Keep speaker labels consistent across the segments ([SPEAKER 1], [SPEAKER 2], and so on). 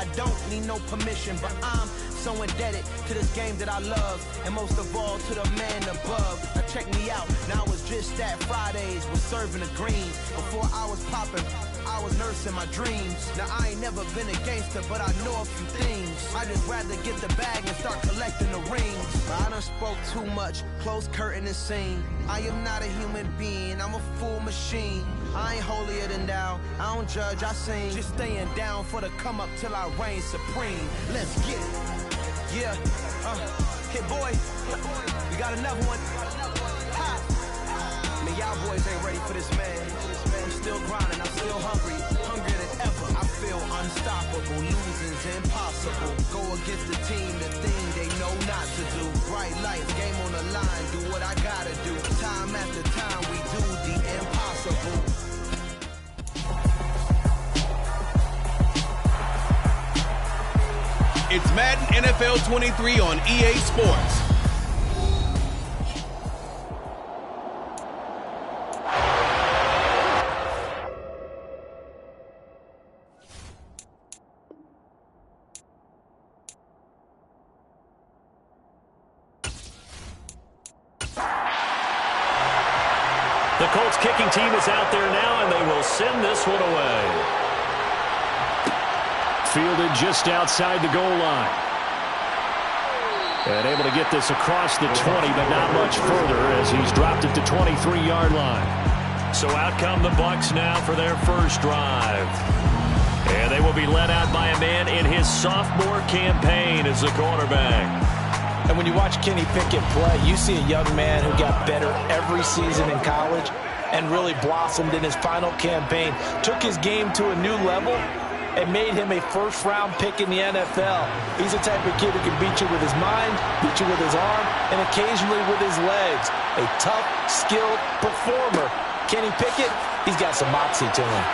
[SPEAKER 1] I don't need no permission, but I'm so indebted to this game that I love, and most of all to the man above. Now check me out, now it's just that Fridays was serving the green. Before I was popping, I was nursing my dreams. Now I ain't never been a gangster, but I know a few things. I just rather get the bag and start collecting the rings. But I done spoke too much, close curtain and scene. I am not a human being, I'm a full machine. I ain't holier than thou, I don't judge, I sing. Just staying down for the come up till I reign supreme. Let's get it. Yeah, Hit Boy, we got another one. Ha. Man, y'all boys ain't ready for this, man. I'm still grinding, I'm still hungry, hungrier than ever. I feel unstoppable, losing's impossible. Go against the team, the thing they know not to do. Bright light, game on the line, do what I gotta do. Time after time, we do the impossible.
[SPEAKER 2] It's Madden NFL 23 on EA Sports.
[SPEAKER 3] The Colts kicking team is out there now, and they will send this one away. Fielded just outside the goal line. And able to get this across the 20, but not much further as he's dropped it to 23-yard line. So out come the Bucs now for their first drive. And they will be led out by a man in his sophomore campaign as the quarterback.
[SPEAKER 4] And when you watch Kenny Pickett play, you see a young man who got better every season in college and really blossomed in his final campaign. Took his game to a new level and made him a first-round pick in the NFL. He's the type of kid who can beat you with his mind, beat you with his arm, and occasionally with his legs. A tough, skilled performer. Kenny Pickett, he's got some moxie to him.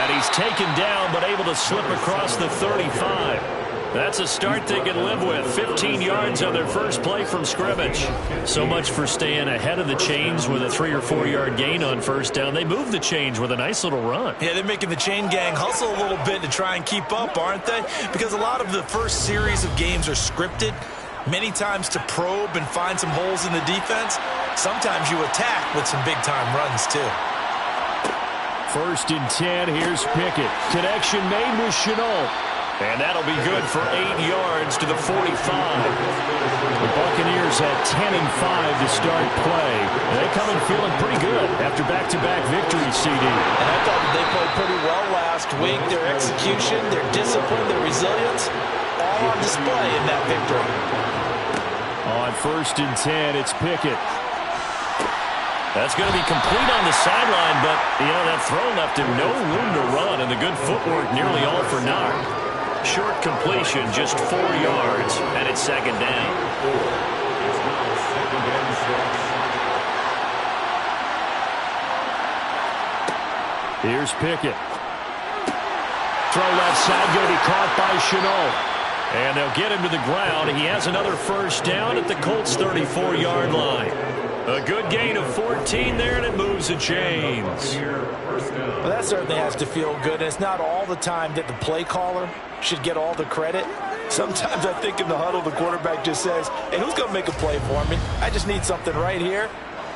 [SPEAKER 3] And he's taken down, but able to slip across the 35. That's a start they can live with. 15 yards on their first play from scrimmage. So much for staying ahead of the chains with a 3 or 4 yard gain on first down. They moved the chains with a nice little run.
[SPEAKER 4] Yeah, they're making the chain gang hustle a little bit to try and keep up, aren't they? Because a lot of the first series of games are scripted, many times to probe and find some holes in the defense. Sometimes you attack with some big-time runs, too.
[SPEAKER 3] 1st and 10, here's Pickett. Connection made with Shenault. And that'll be good for 8 yards to the 45. The Buccaneers had 10 and 5 to start play. They come in feeling pretty good after back-to-back victories, CD.
[SPEAKER 4] And I thought that they played pretty well last week. Their execution, their discipline, their resilience, all on display in that victory.
[SPEAKER 3] On 1st and 10, it's Pickett. That's going to be complete on the sideline, but, that throw left him no room to run, and the good footwork nearly all for naught. Short completion, just 4 yards, and it's 2nd down. Here's Pickett. Throw left side, going to be caught by Shenault. And they'll get him to the ground. He has another first down at the Colts' 34-yard line. A good gain of 14 there, and it moves the chains.
[SPEAKER 4] Well, that certainly has to feel good. And it's not all the time that the play caller should get all the credit. Sometimes I think in the huddle, the quarterback just says, hey, who's going to make a play for me? I just need something right here.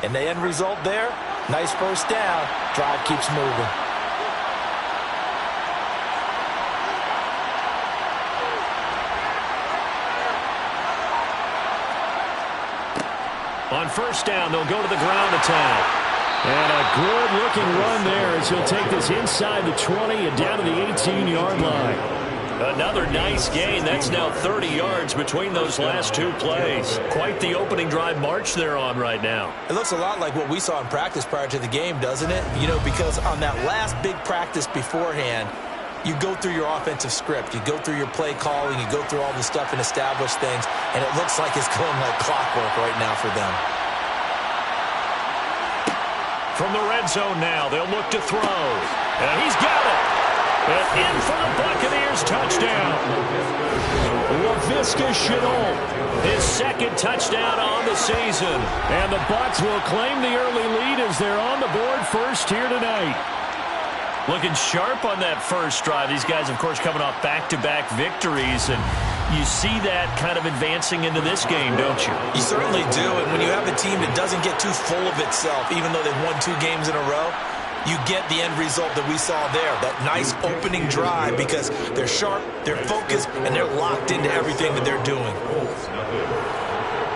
[SPEAKER 4] And the end result there, nice first down. Drive keeps moving.
[SPEAKER 3] On first down, they'll go to the ground attack. And a good-looking run there as he'll take this inside the 20 and down to the 18-yard line. Another nice gain. That's now 30 yards between those last 2 plays. Quite the opening drive march they're on right now.
[SPEAKER 4] It looks a lot like what we saw in practice prior to the game, doesn't it? Because on that last big practice beforehand, you go through your offensive script. You go through your play calling. You go through all the stuff and establish things. And it looks like it's going like clockwork right now for them.
[SPEAKER 3] From the red zone now, they'll look to throw. And he's got it. And in for the Buccaneers touchdown. Laviska Shenault, his 2nd touchdown on the season. And the Bucs will claim the early lead as they're on the board first here tonight. Looking sharp on that first drive. These guys, of course, coming off back-to-back victories, and you see that kind of advancing into this game, don't you?
[SPEAKER 4] You certainly do, and when you have a team that doesn't get too full of itself, even though they've won 2 games in a row, you get the end result that we saw there, that nice opening drive, because they're sharp, they're focused, and they're locked into everything that they're doing.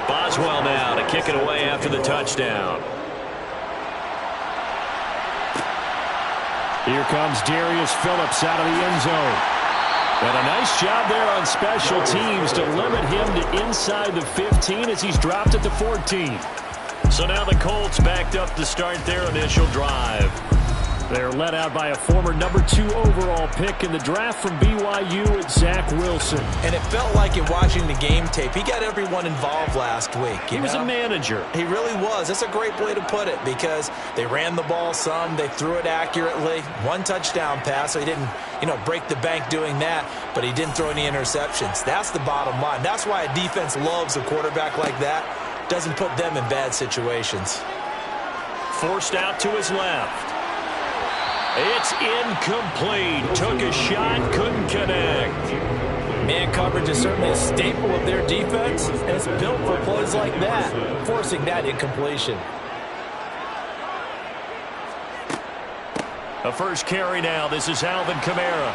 [SPEAKER 3] Boswell now to kick it away after the touchdown.
[SPEAKER 5] Here comes Darius Phillips out of the end zone. And a nice job there on special teams to limit him to inside the 15 as he's dropped at the 14.
[SPEAKER 3] So now the Colts backed up to start their initial drive.
[SPEAKER 5] They're led out by a former number 2 overall pick in the draft from BYU at Zach Wilson.
[SPEAKER 4] And it felt like in watching the game tape, he got everyone involved last week.
[SPEAKER 3] He was a manager.
[SPEAKER 4] He really was. That's a great way to put it, because they ran the ball some, they threw it accurately. 1 touchdown pass, so he didn't, break the bank doing that, but he didn't throw any interceptions. That's the bottom line. That's why a defense loves a quarterback like that. Doesn't put them in bad situations.
[SPEAKER 3] Forced out to his left. It's incomplete. Took a shot, couldn't connect.
[SPEAKER 4] Man coverage is certainly a staple of their defense, and it's built for plays like that, forcing that incompletion.
[SPEAKER 3] A first carry now. This is Alvin Kamara.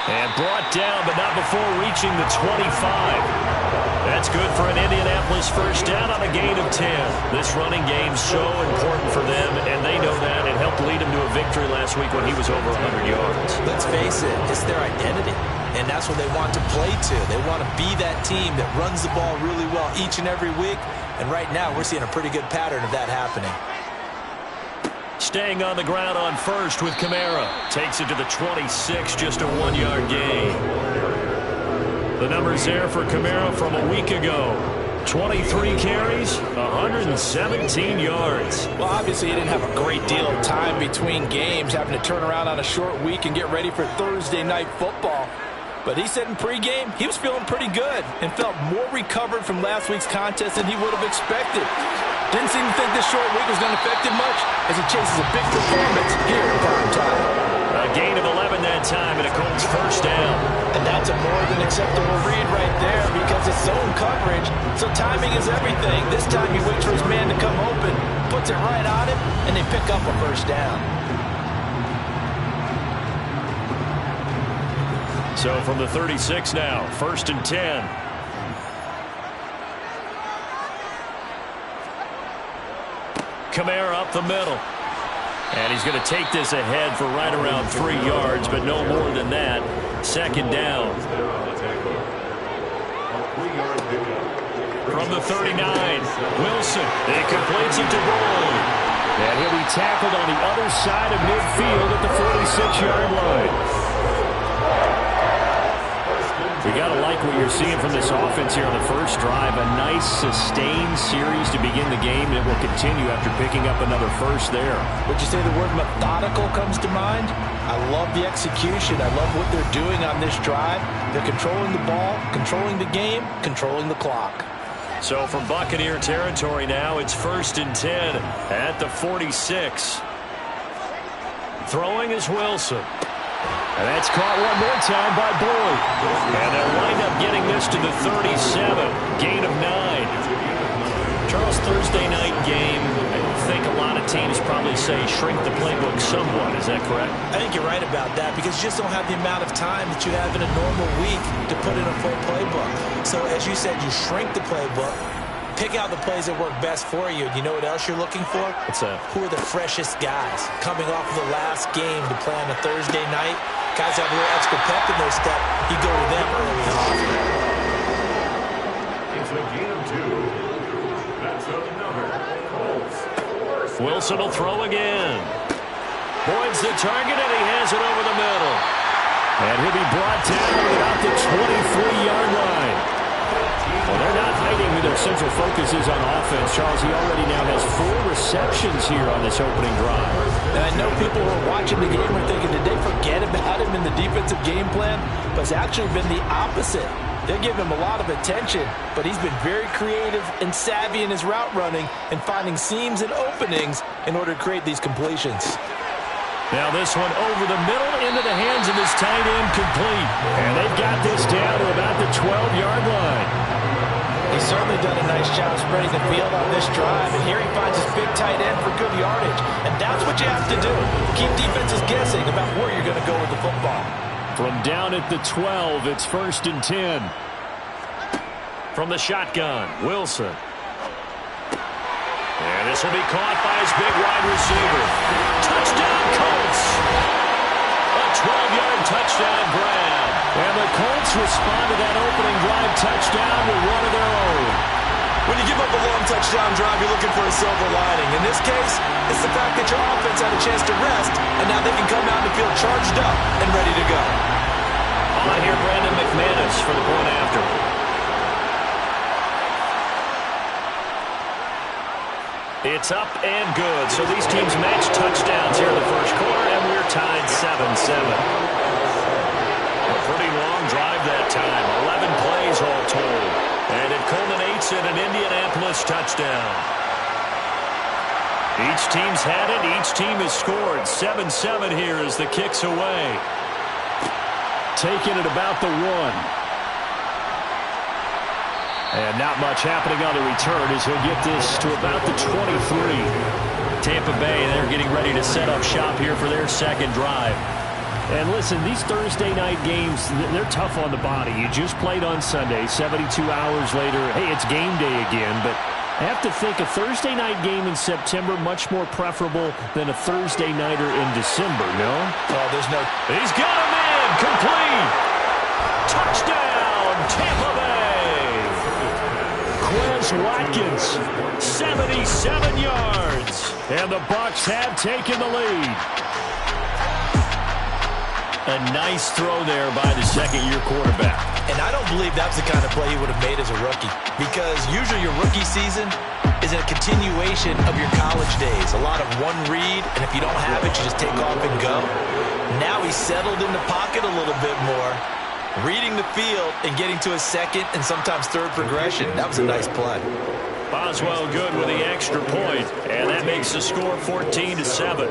[SPEAKER 3] And brought down, but not before reaching the 25. That's good for an Indianapolis first down on a gain of 10. This running game's so important for them, and they know that. It helped lead him to a victory last week when he was over 100 yards.
[SPEAKER 4] Let's face it, it's their identity, and that's what they want to play to. They want to be that team that runs the ball really well each and every week, and right now we're seeing a pretty good pattern of that happening.
[SPEAKER 3] Staying on the ground on first with Kamara. Takes it to the 26, just a 1-yard gain. The numbers there for Kamara from a week ago. 23 carries, 117 yards.
[SPEAKER 4] Well, obviously he didn't have a great deal of time between games, having to turn around on a short week and get ready for Thursday night football. But he said in pregame he was feeling pretty good and felt more recovered from last week's contest than he would have expected. Didn't seem to think this short week was going to affect him much as he chases a big performance here in prime time.
[SPEAKER 3] A gain of 11 that time and a Colts first down.
[SPEAKER 4] And that's a more than acceptable read right there because it's zone coverage, so timing is everything. This time he waits for his man to come open, puts it right on him, and they pick up a first down.
[SPEAKER 3] So from the 36 now, 1st and 10. Kamara up the middle. And he's going to take this ahead for right around 3 yards, but no more than that. 2nd down. From the 39, Wilson. He completes it to Boyd.
[SPEAKER 5] And he'll be tackled on the other side of midfield at the 46-yard line. We got to like what you're seeing from this offense here on the first drive. A nice, sustained series to begin the game that will continue after picking up another first there.
[SPEAKER 4] Would you say the word methodical comes to mind? I love the execution. I love what they're doing on this drive. They're controlling the ball, controlling the game, controlling the clock.
[SPEAKER 3] So from Buccaneer territory now, it's 1st and 10 at the 46. Throwing is Wilson.
[SPEAKER 5] And that's caught one more time by Boyd.
[SPEAKER 3] And they'll wind up getting this to the 37. Gain of 9. Charles, Thursday night game, I think a lot of teams probably say shrink the playbook somewhat. Is that correct?
[SPEAKER 4] I think you're right about that because you just don't have the amount of time that you have in a normal week to put in a full playbook. So as you said, you shrink the playbook. Pick out the plays that work best for you. You know what else you're looking for?
[SPEAKER 3] What's that?
[SPEAKER 4] Who are the freshest guys coming off of the last game to play on a Thursday night? Guys have a little extra pep in their step. You go to them early and often.
[SPEAKER 6] It's a gain of 2. That's another Colts.
[SPEAKER 3] Wilson will throw again. Boyd's the target, and he has it over the middle.
[SPEAKER 5] And he'll be brought down at about the 23-yard line. Well, they're not hiding who their central focus is on offense. Charles, he already now has 4 receptions here on this opening drive.
[SPEAKER 4] And I know people who are watching the game are thinking, did they forget about him in the defensive game plan? But it's actually been the opposite. They give him a lot of attention, but he's been very creative and savvy in his route running and finding seams and openings in order to create these completions.
[SPEAKER 3] Now this one over the middle into the hands of his tight end, complete. And they've got this down to about the 12-yard line.
[SPEAKER 4] He's certainly done a nice job spreading the field on this drive, and here he finds his big tight end for good yardage. And that's what you have to do. Keep defenses guessing about where you're going to go with the football.
[SPEAKER 3] From down at the 12, it's 1st and 10. From the shotgun, Wilson. And this will be caught by his big wide receiver. Touchdown, Colts! A 12-yard touchdown grab. And the Colts respond to that opening drive touchdown with one of their own.
[SPEAKER 7] When you give up a long touchdown drive, you're looking for a silver lining. In this case, it's the fact that your offense had a chance to rest, and now they can come out and feel charged up and ready to go.
[SPEAKER 3] On here, Brandon McManus for the point after. It's up and good. So these teams match touchdowns here in the first quarter, and we're tied 7-7. A pretty long drive that time. 11 plays all told. And it culminates in an Indianapolis touchdown. Each team's had it. Each team has scored. 7-7 here as the kick's away. Taking it about the 1. And not much happening on the return as he'll get this to about the 23. Tampa Bay, they're getting ready to set up shop here for their second drive.
[SPEAKER 5] And listen, these Thursday night games, they're tough on the body. You just played on Sunday, 72 hours later. Hey, it's game day again, but I have to think a Thursday night game in September much more preferable than a Thursday nighter in December, no?
[SPEAKER 4] Oh, there's no...
[SPEAKER 3] He's got a man, complete. Touchdown, Tampa Bay. Quez Watkins, 77 yards. And the Bucs have taken the lead. A nice throw there by the second-year quarterback.
[SPEAKER 4] And I don't believe that's the kind of play he would have made as a rookie, because usually your rookie season is a continuation of your college days. A lot of one read, and if you don't have it, you just take off and go. Now he's settled in the pocket a little bit more, reading the field and getting to his second and sometimes third progression. That was a nice play.
[SPEAKER 3] Boswell good with the extra point, and that makes the score 14-7.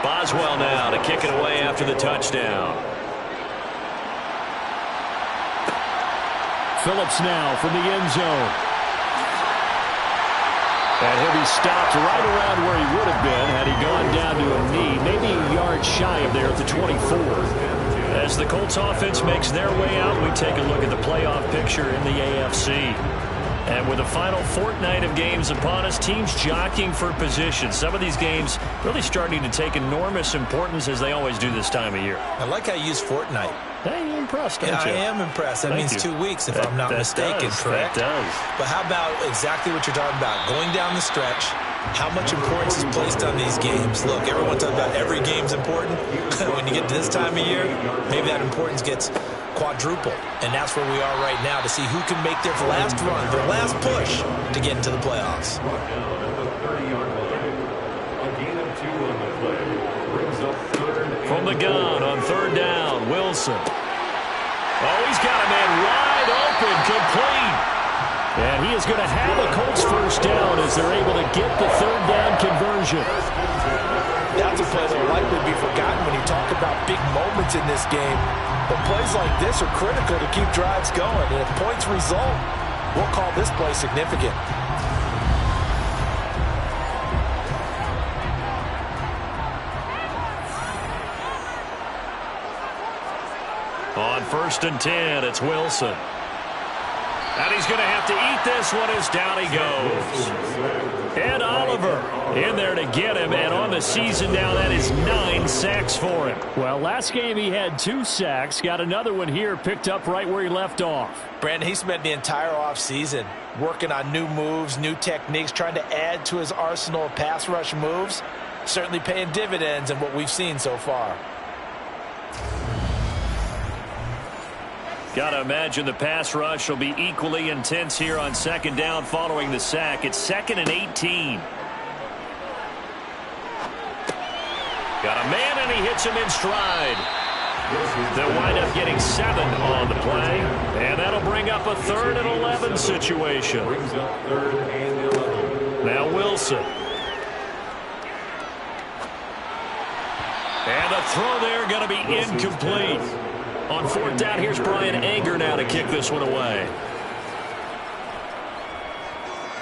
[SPEAKER 3] Boswell now to kick it away after the touchdown.
[SPEAKER 5] Phillips now from the end zone. And he'll be stopped right around where he would have been had he gone down to a knee, maybe a yard shy of there at the 24.
[SPEAKER 3] As the Colts offense makes their way out, we take a look at the playoff picture in the AFC. And with the final fortnight of games upon us, teams jockeying for position. Some of these games really starting to take enormous importance as they always do this time of year.
[SPEAKER 4] I like how you use fortnight.
[SPEAKER 3] Hey, you're impressed, don't
[SPEAKER 4] Yeah,
[SPEAKER 3] you?
[SPEAKER 4] I am impressed. That means 2 weeks, if I'm not mistaken, correct?
[SPEAKER 3] That does.
[SPEAKER 4] But how about exactly what you're talking about? Going down the stretch, how much importance is placed on these games? Look, everyone talks about every game's important. When you get to this time of year, maybe that importance gets quadrupled. And that's where we are right now to see who can make their last run, their last push to get into the playoffs.
[SPEAKER 3] From the gun on third down, Wilson. Oh, he's got a man wide open, complete.
[SPEAKER 5] And he is going to have a Colts first down as they're able to get the third down conversion.
[SPEAKER 4] That's a play that will likely be forgotten when you talk about big moments in this game. But plays like this are critical to keep drives going. And if points result, we'll call this play significant.
[SPEAKER 3] On 1st and 10, it's Wilson. And he's going to have to eat this one as down he goes. And Oliver in there to get him. And on the season now, that is 9 sacks for him.
[SPEAKER 5] Well, last game he had 2 sacks. Got another one here picked up right where he left off.
[SPEAKER 4] Brandon, he spent the entire offseason working on new moves, new techniques, trying to add to his arsenal of pass rush moves. Certainly paying dividends in what we've seen so far.
[SPEAKER 3] Got to imagine the pass rush will be equally intense here on second down following the sack. It's 2nd and 18. Got a man, and he hits him in stride. They'll wind up getting 7 on the play, and that'll bring up a 3rd and 11 situation. Now Wilson. And the throw there going to be incomplete. On fourth down, here's Brian Anger now to kick this one away.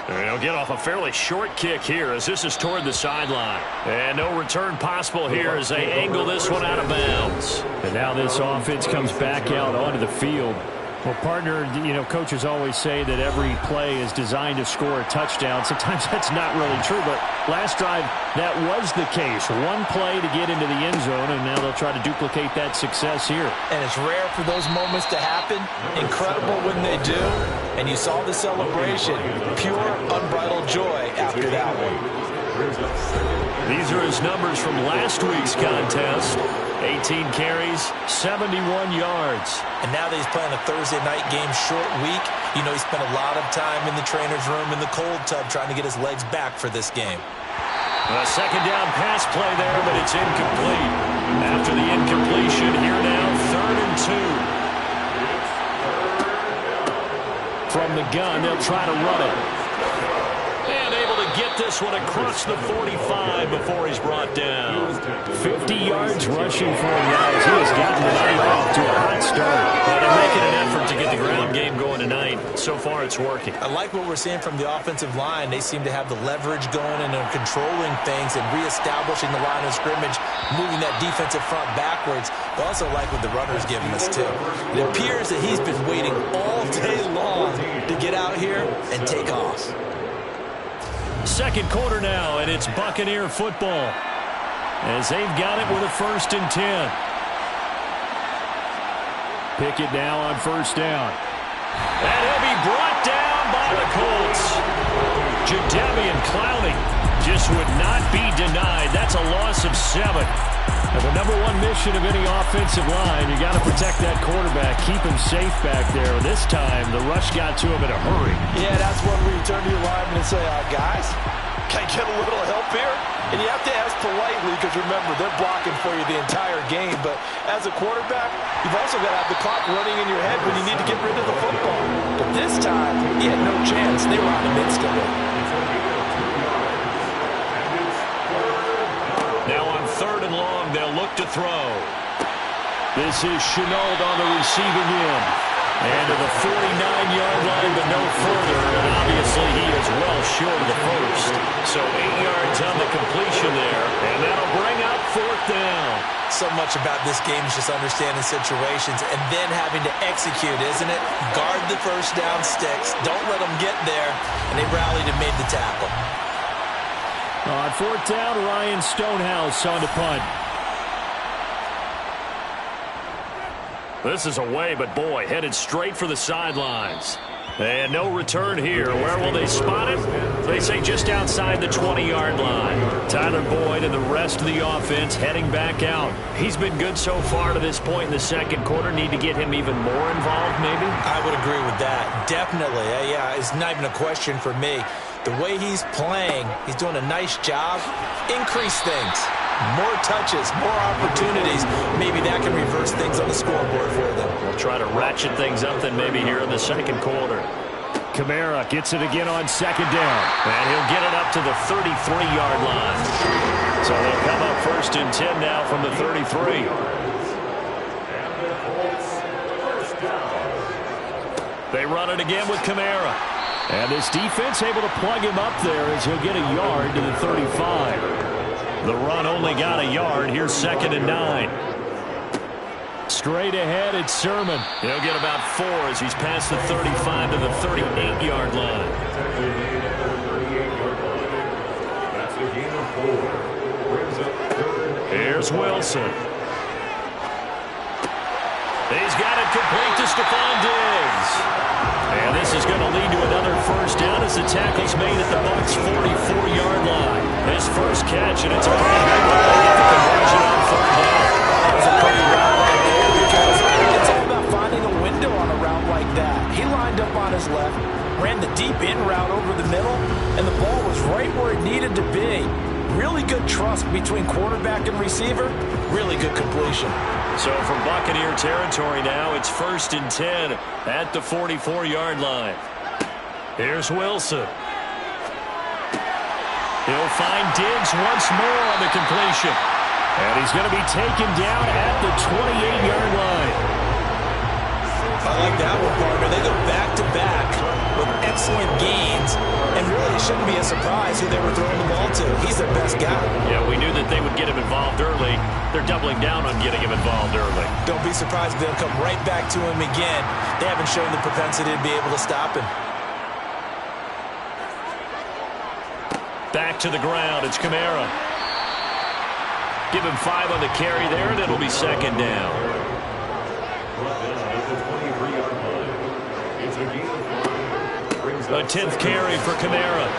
[SPEAKER 3] And he'll get off a fairly short kick here as this is toward the sideline. And no return possible here as they angle this one out of bounds.
[SPEAKER 5] And now this offense comes back out onto the field. Well, partner, you know, coaches always say that every play is designed to score a touchdown. Sometimes that's not really true, but last drive, that was the case. One play to get into the end zone, and now they'll try to duplicate that success here.
[SPEAKER 4] And it's rare for those moments to happen. Incredible when they do. And you saw the celebration. Pure, unbridled joy after that one.
[SPEAKER 3] These are his numbers from last week's contest. 18 carries, 71 yards.
[SPEAKER 4] And now that he's playing a Thursday night game, short week, you know he spent a lot of time in the trainer's room in the cold tub trying to get his legs back for this game.
[SPEAKER 3] A second down pass play there, but it's incomplete. After the incompletion, here now, 3rd and 2. From the gun, they'll try to run it. And able to get this one across the 45 before he's brought down.
[SPEAKER 5] 50 yards rushing for him now as he has gotten the night off to a hot start.
[SPEAKER 3] But they're making an effort to get the ground game going tonight. So far, it's working.
[SPEAKER 4] I like what we're seeing from the offensive line. They seem to have the leverage going and are controlling things and reestablishing the line of scrimmage, moving that defensive front backwards. I also like what the runner's giving us, too. It appears that he's been waiting all day long to get out here and take off.
[SPEAKER 3] Second quarter now, and it's Buccaneer football as they've got it with a 1st and 10.
[SPEAKER 5] Pickett now on 1st down.
[SPEAKER 3] And he'll be brought down by the Colts. Jadeveon Clowney just would not be denied. That's a loss of 7.
[SPEAKER 5] Now, the number one mission of any offensive line, you got to protect that quarterback, keep him safe back there. This time, the rush got to him in a hurry.
[SPEAKER 4] Yeah, that's when we turn to your lineman and say, guys, can I get a little help here? And you have to ask politely because, remember, they're blocking for you the entire game. But as a quarterback, you've also got to have the clock running in your head when you need to get rid of the football. But this time, he had no chance. They were on him instantly.
[SPEAKER 3] Now on 3rd and long, they'll look to throw. This is Shenault on the receiving end. And to the 49-yard line, but no further. And obviously, he is well short of the first. So 8 yards on the completion there. And that'll bring up 4th down.
[SPEAKER 4] So much about this game is just understanding situations and then having to execute, isn't it? Guard the first down sticks. Don't let them get there. And they rallied and made the tackle.
[SPEAKER 5] On 4th down, Ryan Stonehouse on the punt.
[SPEAKER 3] This is away, but boy, headed straight for the sidelines. And no return here. Where will they spot him? They say just outside the 20-yard line. Tyler Boyd and the rest of the offense heading back out. He's been good so far to this point in the second quarter. Need to get him even more involved, maybe?
[SPEAKER 4] I would agree with that. Definitely. Yeah, it's not even a question for me. The way he's playing, he's doing a nice job. Increase things. More touches, more opportunities. Maybe that can reverse things on the scoreboard for them.
[SPEAKER 3] We'll try to ratchet things up then maybe here in the second quarter.
[SPEAKER 5] Kamara gets it again on 2nd down.
[SPEAKER 3] And he'll get it up to the 33-yard line. So they'll come up 1st and 10 now from the 33. They run it again with Kamara.
[SPEAKER 5] And this defense able to plug him up there as he'll get a yard to the 35.
[SPEAKER 3] The run only got a yard. Here's 2nd and 9.
[SPEAKER 5] Straight ahead, it's Sermon.
[SPEAKER 3] He'll get about 4 as he's past the 35 to the 38-yard line. Here's Wilson. He's got it complete to Stephon Diggs. And this is going to lead to another 1st down as the tackle's made at the Bucs' 44-yard line. His first catch, and it's a pretty good one. They get the conversion on 3rd down.
[SPEAKER 4] That was a pretty route right there because it's all about finding a window on a route like that. He lined up on his left, ran the deep in route over the middle, and the ball was right where it needed to be. Really good trust between quarterback and receiver. Really good completion.
[SPEAKER 3] So from Buccaneer territory now, it's 1st and 10 at the 44-yard line. Here's Wilson. He'll find Diggs once more on the completion.
[SPEAKER 5] And he's going to be taken down at the 28-yard line.
[SPEAKER 4] I like that one, partner. They go back-to-back with excellent gains, and really it shouldn't be a surprise who they were throwing the ball to. He's their best guy.
[SPEAKER 3] Yeah, we knew that they would get him involved early. They're doubling down on getting him involved early.
[SPEAKER 4] Don't be surprised if they'll come right back to him again. They haven't shown the propensity to be able to stop him.
[SPEAKER 3] Back to the ground. It's Kamara. Give him 5 on the carry there, and it'll be second down. A 10th carry for Kamara.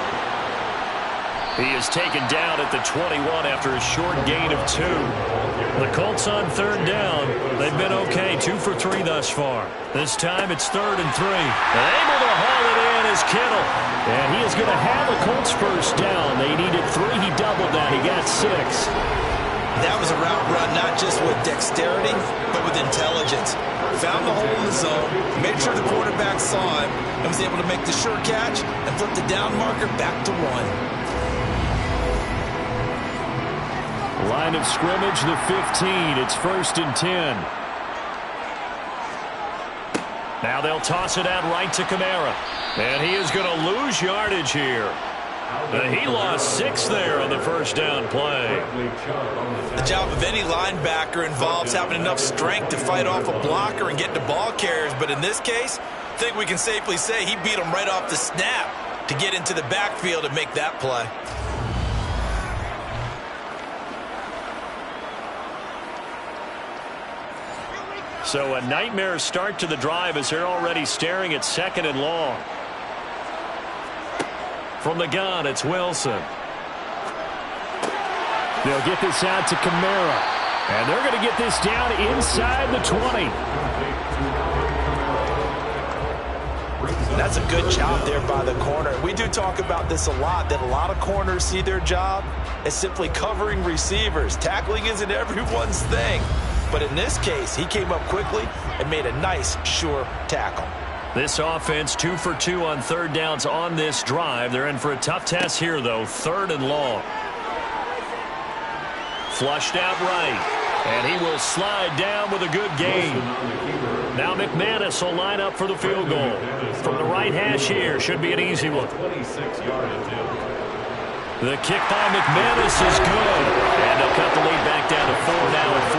[SPEAKER 3] He is taken down at the 21 after a short gain of 2. The Colts on third down. They've been okay, 2 for 3 thus far. This time it's 3rd and 3. And able to haul it in is Kittle.
[SPEAKER 5] And he is going to have a Colts first down. They needed 3. He doubled that. He got 6.
[SPEAKER 4] That was a route run not just with dexterity, but with intelligence. Found the hole in the zone, made sure the quarterback saw him, and was able to make the sure catch and flip the down marker back to 1.
[SPEAKER 5] Line of scrimmage, the 15. It's 1st and 10.
[SPEAKER 3] Now they'll toss it out right to Kamara. And he is going to lose yardage here. He lost 6 there on the first down play.
[SPEAKER 4] The job of any linebacker involves having enough strength to fight off a blocker and get to ball carriers. But in this case, I think we can safely say he beat him right off the snap to get into the backfield and make that play.
[SPEAKER 3] So a nightmare start to the drive as they're already staring at 2nd and long. From the gun, it's Wilson.
[SPEAKER 5] They'll get this out to Kamara. And they're going to get this down inside the 20.
[SPEAKER 4] That's a good job there by the corner. We do talk about this a lot, that a lot of corners see their job as simply covering receivers. Tackling isn't everyone's thing. But in this case, he came up quickly and made a nice, sure tackle.
[SPEAKER 3] This offense 2 for 2 on third downs on this drive. They're in for a tough test here, though. 3rd and long. Flushed out right. And he will slide down with a good gain. Now McManus will line up for the field goal. From the right hash here. Should be an easy one. The kick by McManus is good. And they'll cut the lead back down to 4 now at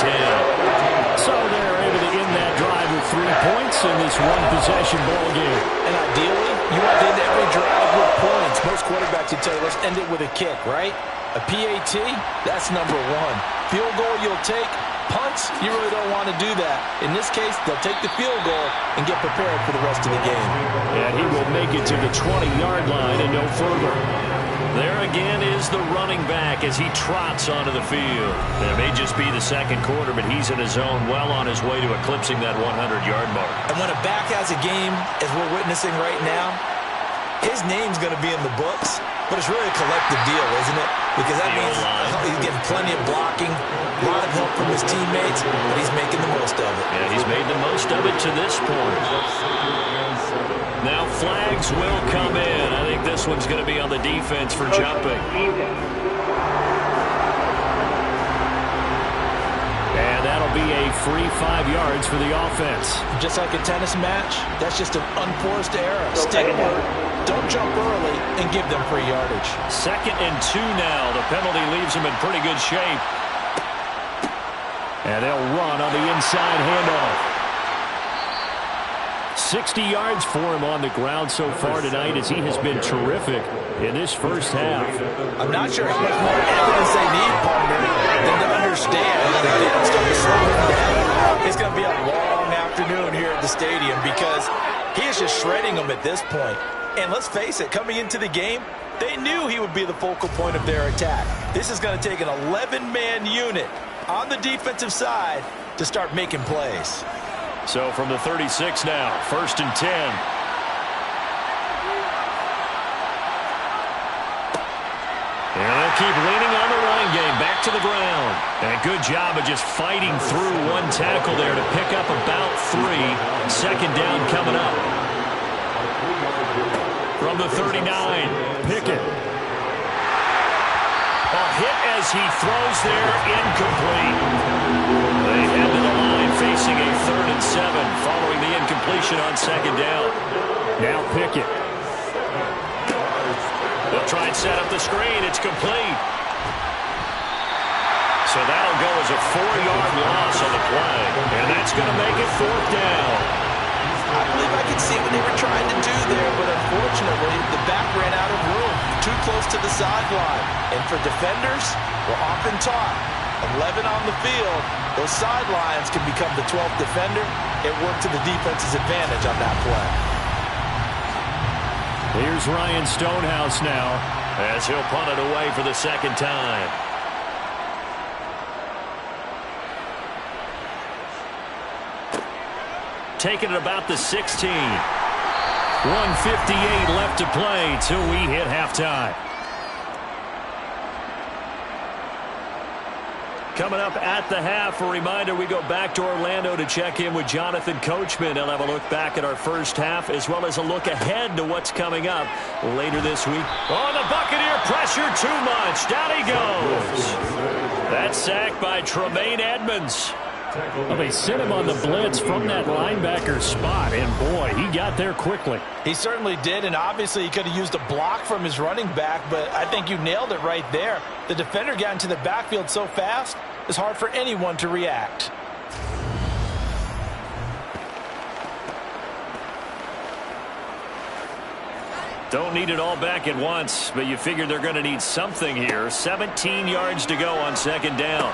[SPEAKER 3] 14-10.
[SPEAKER 5] So they're able to end that drive with 3 points in this one-possession ball game.
[SPEAKER 4] And ideally, you want to end every drive with points. Most quarterbacks would tell you, let's end it with a kick, right? A PAT, that's number 1. Field goal you'll take. Punts, you really don't want to do that. In this case, they'll take the field goal and get prepared for the rest of the game.
[SPEAKER 5] And he will make it to the 20-yard line and no further.
[SPEAKER 3] There again is the running back as he trots onto the field. It may just be the second quarter, but he's in his zone, well on his way to eclipsing that 100-yard mark.
[SPEAKER 4] And when a back has a game, as we're witnessing right now, his name's going to be in the books, but it's really a collective deal, isn't it? Because that means he's getting plenty of blocking, a lot of help from his teammates, but he's making the most of it.
[SPEAKER 3] Yeah, he's made the most of it to this point. Now flags will come in. I think this one's going to be on the defense for jumping.
[SPEAKER 5] And that'll be a free 5 yards for the offense.
[SPEAKER 4] Just like a tennis match, that's just an unforced error. Stick with it. Don't jump early and give them free yardage.
[SPEAKER 3] 2nd and 2 now. The penalty leaves them in pretty good shape.
[SPEAKER 5] And they'll run on the inside handoff. 60 yards for him on the ground so far tonight as he has been terrific in this first half.
[SPEAKER 4] I'm not sure how much more evidence they need, partner, than to understand that if they don't start to slow him down, it's going to be a long afternoon here at the stadium because he is just shredding them at this point. And let's face it, coming into the game, they knew he would be the focal point of their attack. This is going to take an 11-man unit on the defensive side to start making plays.
[SPEAKER 3] So from the 36 now, 1st and 10. And they'll keep leaning on the running game, back to the ground. And a good job of just fighting through one tackle there to pick up about 3. 2nd down coming up. From the 39, Pickett. hit as he throws there, incomplete. They head to the line facing a 3rd and 7 following the incompletion on 2nd down.
[SPEAKER 5] Now Pickett.
[SPEAKER 3] They'll try and set up the screen. It's complete. So that'll go as a 4-yard loss on the play. And that's going to make it 4th down.
[SPEAKER 4] I believe I could see what they were trying to do there, but unfortunately, the back ran out of room, too close to the sideline. And for defenders, we're often taught, 11 on the field, those sidelines can become the 12th defender. It worked to the defense's advantage on that play.
[SPEAKER 3] Here's Ryan Stonehouse now as he'll punt it away for the 2nd time. Taking it about the 16. 1:58 left to play till we hit halftime. Coming up at the half, a reminder, we go back to Orlando to check in with Jonathan Coachman. He'll have a look back at our first half as well as a look ahead to what's coming up later this week. Oh, the Buccaneer pressure too much. Down he goes. That's sacked by Tremaine Edmonds.
[SPEAKER 5] Well, they sent him on the blitz from that linebacker spot, and boy, he got there quickly.
[SPEAKER 4] He certainly did, and obviously he could have used a block from his running back, but I think you nailed it right there. The defender got into the backfield so fast, it's hard for anyone to react.
[SPEAKER 3] Don't need it all back at once, but you figure they're going to need something here. 17 yards to go on 2nd down.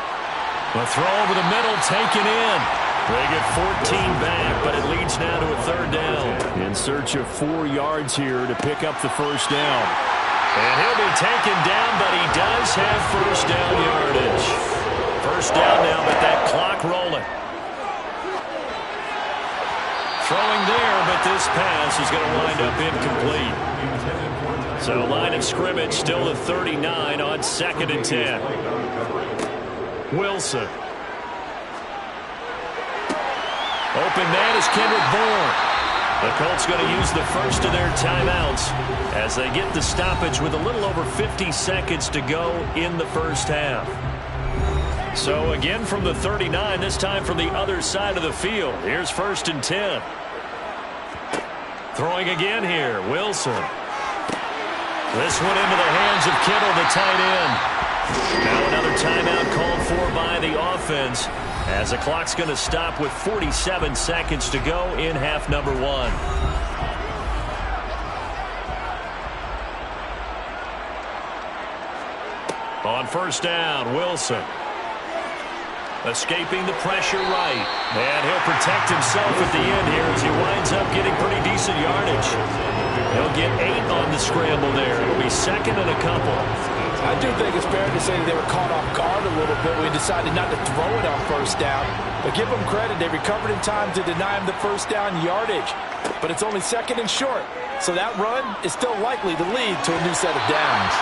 [SPEAKER 3] The throw over the middle, taken in. They get 14 back, but it leads now to a 3rd down.
[SPEAKER 5] In search of 4 yards here to pick up the 1st down.
[SPEAKER 3] And he'll be taken down, but he does have 1st down yardage. 1st down now, but that clock rolling. Throwing there, but this pass is going to wind up incomplete. So line of scrimmage still to 39 on 2nd and 10. Wilson. Open man is Kendrick Bourne. The Colts going to use the first of their timeouts as they get the stoppage with a little over 50 seconds to go in the first half. So again from the 39, this time from the other side of the field. Here's 1st and 10. Throwing again here, Wilson. This one into the hands of Kittle, the tight end. Now another timeout called for by the offense as the clock's going to stop with 47 seconds to go in half number 1. On 1st down, Wilson. Escaping the pressure right. And he'll protect himself at the end here as he winds up getting pretty decent yardage. He'll get 8 on the scramble there. It'll be 2nd and a couple.
[SPEAKER 4] I do think it's fair to say that they were caught off guard a little bit. We decided not to throw it on 1st down. But give them credit. They recovered in time to deny him the 1st down yardage. But it's only 2nd and short. So that run is still likely to lead to a new set of downs.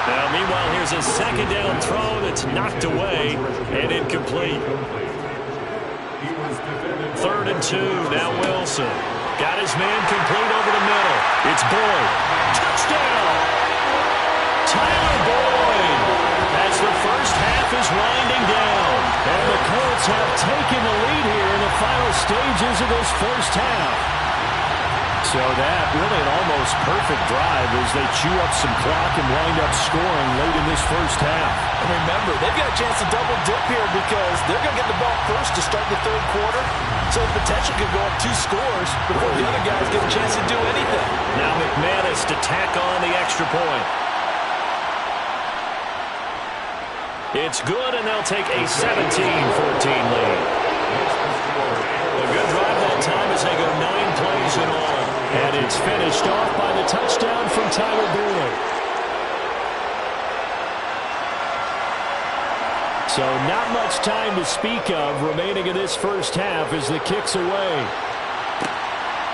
[SPEAKER 3] Now, meanwhile, here's a 2nd down throw that's knocked away and incomplete. 3rd and 2. Now Wilson. Got his man complete over the middle. It's Boyd. Touchdown! Tyler Boyd as the first half is winding down. And the Colts have taken the lead here in the final stages of this first half.
[SPEAKER 5] So that really an almost perfect drive as they chew up some clock and wind up scoring late in this first half.
[SPEAKER 4] And remember, they've got a chance to double dip here because they're going to get the ball first to start the 3rd quarter. So the potential could go up 2 scores before the other guys get a chance to do anything.
[SPEAKER 3] Now McManus to tack on the extra point. It's good, and they'll take a 17-14 lead. A good drive that time as they go 9 plays in all.
[SPEAKER 5] And it's finished off by the touchdown from Tyler Boyd. So not much time to speak of remaining in this first half as the kick's away.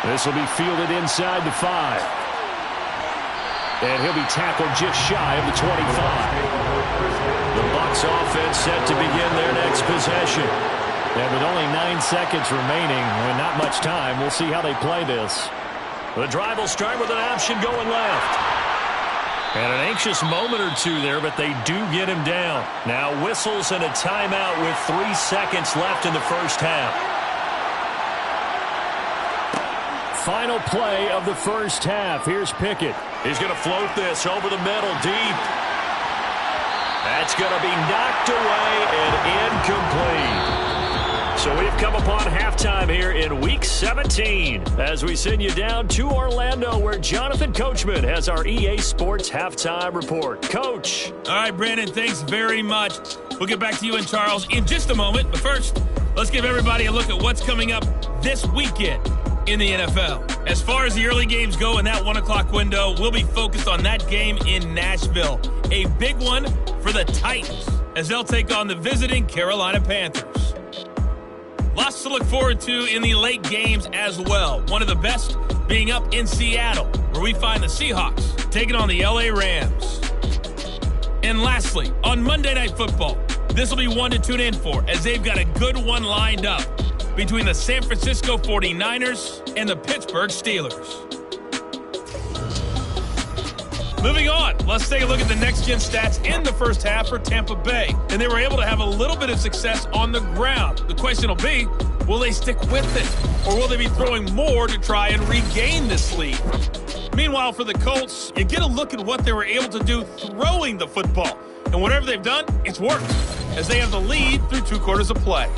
[SPEAKER 5] This will be fielded inside the 5. And he'll be tackled just shy of the 25.
[SPEAKER 3] The Bucs offense set to begin their next possession.
[SPEAKER 5] And with only 9 seconds remaining and not much time, we'll see how they play this.
[SPEAKER 3] The drive will start with an option going left. And an anxious moment or two there, but they do get him down. Now whistles and a timeout with 3 seconds left in the first half. Final play of the first half. Here's Pickett. He's going to float this over the middle deep. That's going to be knocked away and incomplete. So we've come upon halftime here in Week 17 as we send you down to Orlando where Jonathan Coachman has our EA Sports Halftime Report. Coach.
[SPEAKER 8] All right, Brandon, thanks very much. We'll get back to you and Charles in just a moment. But first, let's give everybody a look at what's coming up this weekend in the NFL. As far as the early games go in that 1 o'clock window, we'll be focused on that game in Nashville. A big one for the Titans as they'll take on the visiting Carolina Panthers. Lots to look forward to in the late games as well. One of the best being up in Seattle, where we find the Seahawks taking on the LA Rams. And lastly, on Monday Night Football, this will be one to tune in for as they've got a good one lined up between the San Francisco 49ers and the Pittsburgh Steelers. Moving on, let's take a look at the next-gen stats in the first half for Tampa Bay. And they were able to have a little bit of success on the ground. The question will be, will they stick with it? Or will they be throwing more to try and regain this lead? Meanwhile, for the Colts, you get a look at what they were able to do throwing the football. And whatever they've done, it's worked, as they have the lead through 2 quarters of play.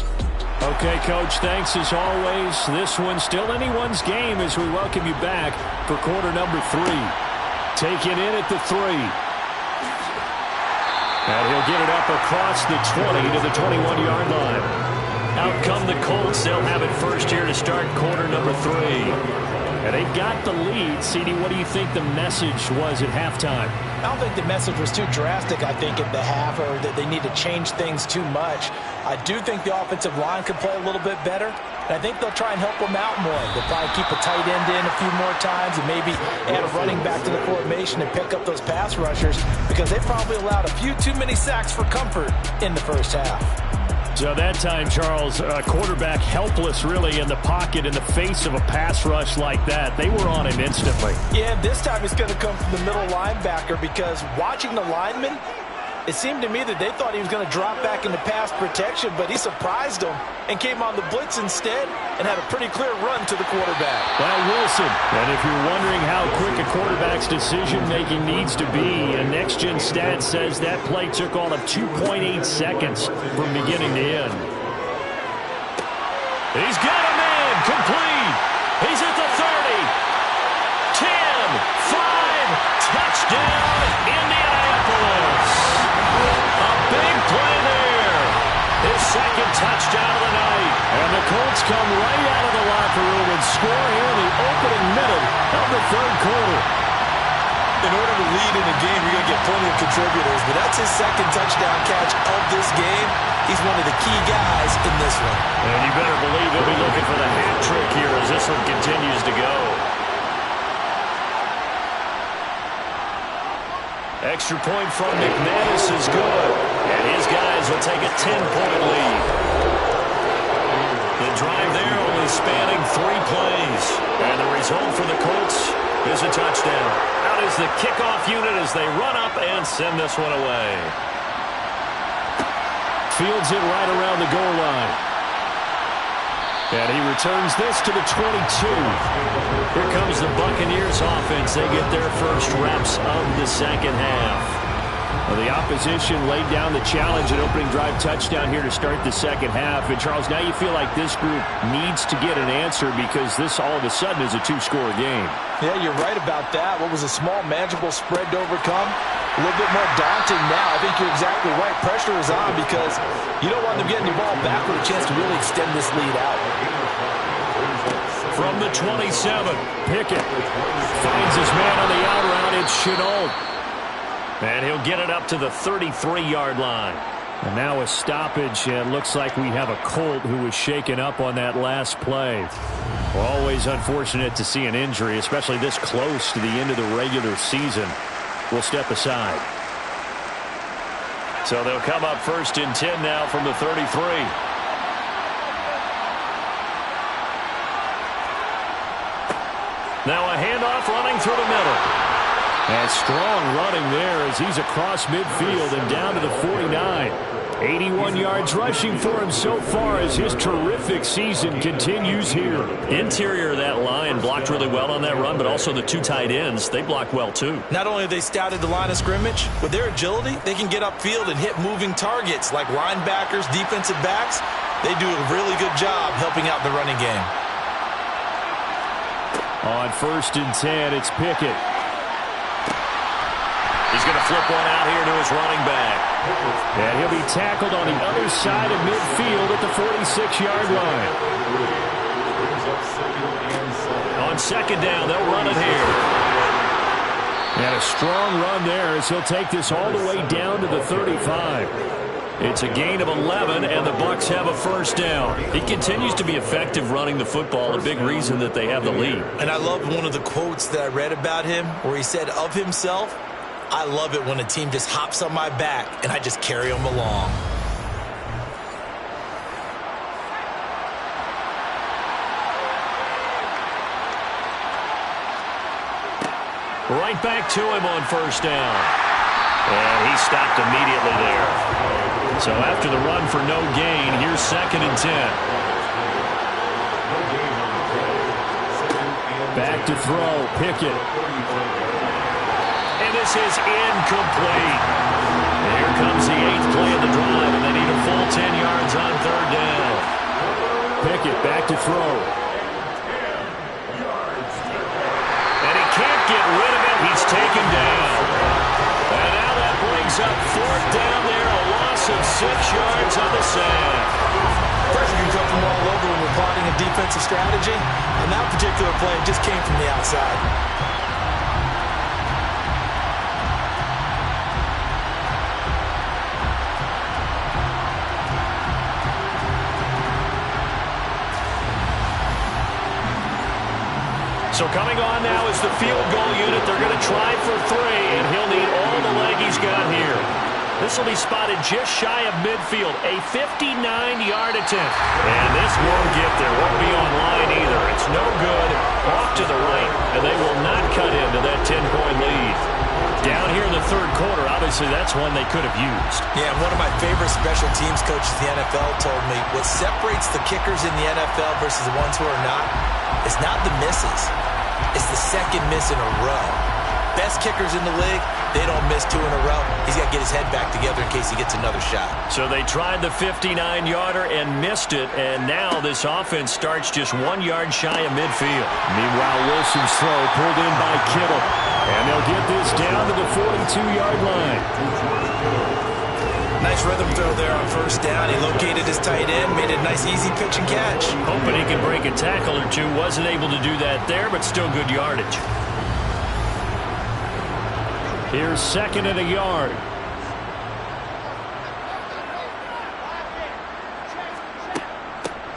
[SPEAKER 3] Okay, Coach, thanks as always. This one's still anyone's game as we welcome you back for quarter number 3. Taken in at the 3. And he'll get it up across the 20 to the 21-yard line. Out come the Colts. They'll have it first here to start quarter number 3. And they got the lead. CD, what do you think the message was at halftime?
[SPEAKER 4] I don't think the message was too drastic, I think, at the half, or that they need to change things too much. I do think the offensive line could play a little bit better, and I think they'll try and help them out more. They'll probably keep a tight end in a few more times and maybe add a running back to the formation and pick up those pass rushers because they probably allowed a few too many sacks for comfort in the first half.
[SPEAKER 3] So that time, Charles, quarterback helpless really in the pocket in the face of a pass rush like that. They were on him instantly.
[SPEAKER 4] Yeah, this time it's going to come from the middle linebacker because watching the lineman, it seemed to me that they thought he was going to drop back into pass protection, but he surprised them and came on the blitz instead and had a pretty clear run to the quarterback.
[SPEAKER 3] Well, Wilson, and if you're wondering how quick a quarterback's decision-making needs to be, a next-gen stat says that play took all of 2.8 seconds from beginning to end. He's got a man complete. He's at the 30. 10, 5, touchdown, Indianapolis. A big play there. His second touchdown of the night. And the Colts come right out of the locker room and score here in the opening minute of the third quarter.
[SPEAKER 7] In order to lead in a game, you're going to get plenty of contributors, but that's his second touchdown catch of this game. He's one of the key guys in this one.
[SPEAKER 3] And you better believe he'll be looking for the hat trick here as this one continues to go. Extra point from McManus is good. And his guys will take a 10-point lead. The drive there only spanning 3 plays. And the result for the Colts is a touchdown. Out is the kickoff unit as they run up and send this one away. Fields it right around the goal line. And he returns this to the 22. Here comes the Buccaneers offense. They get their first reps of the second half. Well, the opposition laid down the challenge, an opening drive touchdown here to start the second half. And, Charles, now you feel like this group needs to get an answer because this all of a sudden is a 2-score game.
[SPEAKER 4] Yeah, you're right about that. What was a small, manageable spread to overcome? A little bit more daunting now. I think you're exactly right. Pressure is on because you don't want them getting the ball back with a chance to really extend this lead out.
[SPEAKER 3] From the 27, Pickett finds his man on the out route. It's Shenault. And he'll get it up to the 33-yard line. And now a stoppage, and looks like we have a Colt who was shaken up on that last play. Well, always unfortunate to see an injury, especially this close to the end of the regular season. We'll step aside. So they'll come up first and 10 now from the 33. Now a handoff running through the middle.
[SPEAKER 5] And strong running there as he's across midfield and down to the 49. 81 yards rushing for him so far as his terrific season continues here.
[SPEAKER 3] Interior of that line blocked really well on that run, but also the two tight ends, they blocked well too.
[SPEAKER 7] Not only have they scouted the line of scrimmage, with their agility, they can get upfield and hit moving targets like linebackers, defensive backs. They do a really good job helping out the running game.
[SPEAKER 5] On 1st and 10, it's Pickett.
[SPEAKER 3] He's going to flip one out here to his running back.
[SPEAKER 5] And he'll be tackled on the other side of midfield at the 46-yard line.
[SPEAKER 3] On 2nd down, they'll run it here.
[SPEAKER 5] And a strong run there as he'll take this all the way down to the 35. It's a gain of 11, and the Bucs have a 1st down.
[SPEAKER 3] He continues to be effective running the football, a big reason that they have the lead.
[SPEAKER 7] And I love one of the quotes that I read about him where he said of himself, "I love it when a team just hops on my back and I just carry them along."
[SPEAKER 3] Right back to him on 1st down. And he stopped immediately there. So after the run for no gain, here's 2nd and 10.
[SPEAKER 5] Back to throw, Pickett.
[SPEAKER 3] And this is incomplete. And here comes the 8th play of the drive, and they need a full 10 yards on 3rd down.
[SPEAKER 5] Pickett back to throw.
[SPEAKER 3] And he can't get rid of it. He's taken down. And now that brings up 4th down there, a loss of 6 yards on the sack.
[SPEAKER 7] Pressure can come from all over when we're plotting a defensive strategy. On that particular play, it just came from the outside.
[SPEAKER 3] So coming on now is the field goal unit. They're going to try for 3, and he'll need all the leg he's got here. This will be spotted just shy of midfield, a 59-yard attempt. And this won't get there, won't be on line either. It's no good, off to the right, and they will not cut into that 10-point lead. Down here in the 3rd quarter, obviously that's one they could have used.
[SPEAKER 7] Yeah, one of my favorite special teams coaches in the NFL told me what separates the kickers in the NFL versus the ones who are not, it's not the misses. It's the 2nd miss in a row. Best kickers in the league, they don't miss 2 in a row. He's got to get his head back together in case he gets another shot.
[SPEAKER 3] So they tried the 59-yarder and missed it, and now this offense starts just 1 yard shy of midfield.
[SPEAKER 5] Meanwhile, Wilson's throw pulled in by Kittle. And they'll get this down to the 42-yard line.
[SPEAKER 7] Nice rhythm throw there on 1st down. He located his tight end, made a nice easy pitch and catch.
[SPEAKER 3] Hoping he can break a tackle or two. Wasn't able to do that there, but still good yardage.
[SPEAKER 5] Here's 2nd and a yard.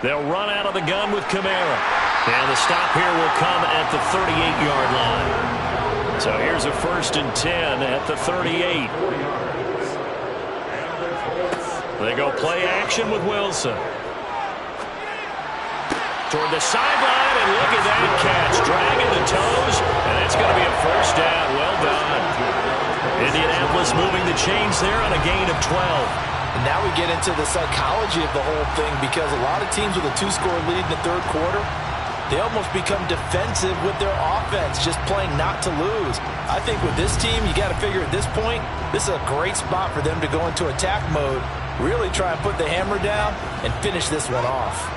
[SPEAKER 3] They'll run out of the gun with Kamara. And the stop here will come at the 38-yard line. So here's a 1st and 10 at the 38. They go play action with Wilson. Toward the sideline, and look at that catch. Dragging the toes, and it's going to be a 1st down. Well done. Indianapolis moving the chains there on a gain of 12.
[SPEAKER 4] And now we get into the psychology of the whole thing, because a lot of teams with a 2-score lead in the 3rd quarter, they almost become defensive with their offense, just playing not to lose. I think with this team, you got to figure at this point, this is a great spot for them to go into attack mode, really try and put the hammer down and finish this one off.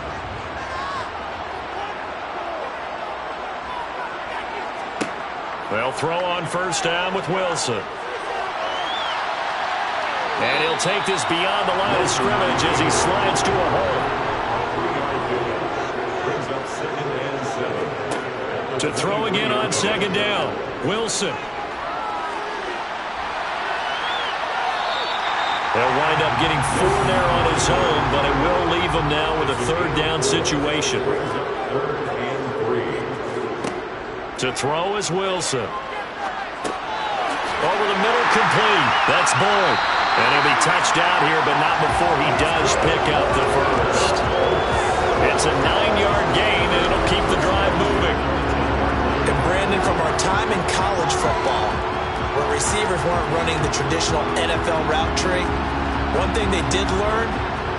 [SPEAKER 3] They'll throw on 1st down with Wilson. And he'll take this beyond the line of scrimmage as he slides to a hole. To throw again on 2nd down. Wilson. They'll wind up getting 4 there on his own, but it will leave him now with a 3rd down situation. To throw is Wilson. Over the middle, complete. That's Boyd. And he'll be touched out here, but not before he does pick up the 1st. It's a 9-yard gain, and it'll keep the drive moving.
[SPEAKER 7] And Brandon, from our time in college football, receivers weren't running the traditional NFL route tree, one thing they did learn,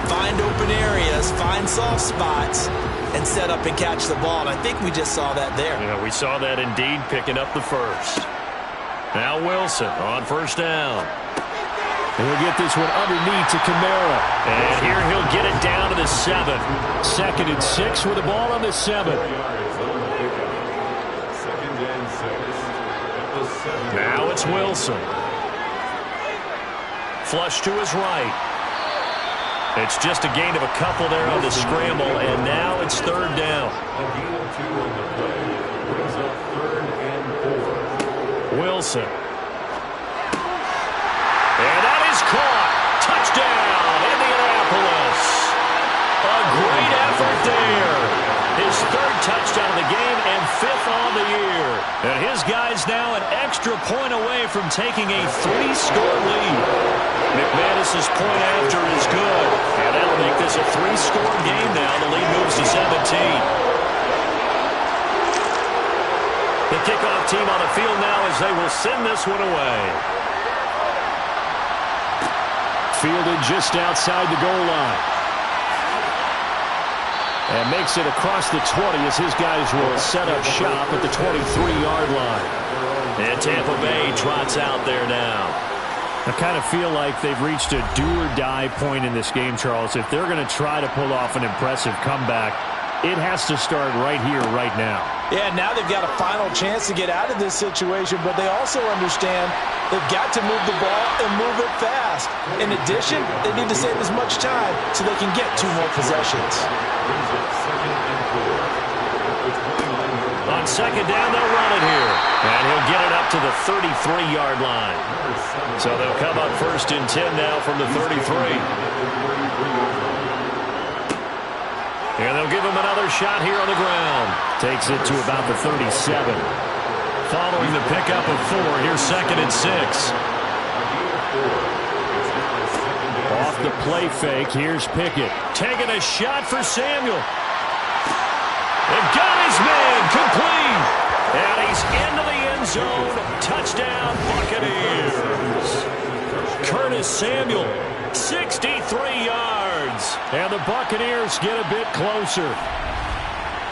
[SPEAKER 7] find open areas, find soft spots, and set up and catch the ball. And I think we just saw that there.
[SPEAKER 3] Yeah, we saw that indeed, picking up the first. Now Wilson on first down.
[SPEAKER 5] And he'll get this one underneath to Kamara.
[SPEAKER 3] And here he'll get it down to the 7.
[SPEAKER 5] 2nd and 6 with the ball on the 7.
[SPEAKER 3] Now it's Wilson. Flush to his right. It's just a gain of a couple there on the scramble, and now it's 3rd down.
[SPEAKER 6] A gain of 2 on the play brings up 3rd and 4.
[SPEAKER 3] Wilson. And that is caught. Touchdown, Indianapolis. A great effort there. His 3rd touchdown of the game and 5th on the year. And his guys now an extra point away from taking a 3-score lead. McManus's point after is good. And that'll make this a 3-score game now. The lead moves to 17. The kickoff team on the field now as they will send this one away.
[SPEAKER 5] Fielded just outside the goal line. And makes it across the 20 as his guys will set up shop at the 23-yard line.
[SPEAKER 3] And Tampa Bay trots out there now.
[SPEAKER 5] I kind of feel like they've reached a do-or-die point in this game, Charles. If they're going to try to pull off an impressive comeback, it has to start right here, right now.
[SPEAKER 4] Yeah, now they've got a final chance to get out of this situation, but they also understand they've got to move the ball and move it fast. In addition, they need to save as much time so they can get 2 more possessions.
[SPEAKER 3] On 2nd down, they'll run it here. And he'll get it up to the 33-yard line. So they'll come up 1st and 10 now from the 33. And they'll give him another shot here on the ground.
[SPEAKER 5] Takes it to about the 37.
[SPEAKER 3] Following the pickup of 4, here's 2nd and 6.
[SPEAKER 5] Off the play fake, here's Pickett.
[SPEAKER 3] Taking a shot for Samuel. And got his man complete. And he's into the end zone. Touchdown, Buccaneers. Curtis Samuel, 63 yards.
[SPEAKER 5] And the Buccaneers get a bit closer.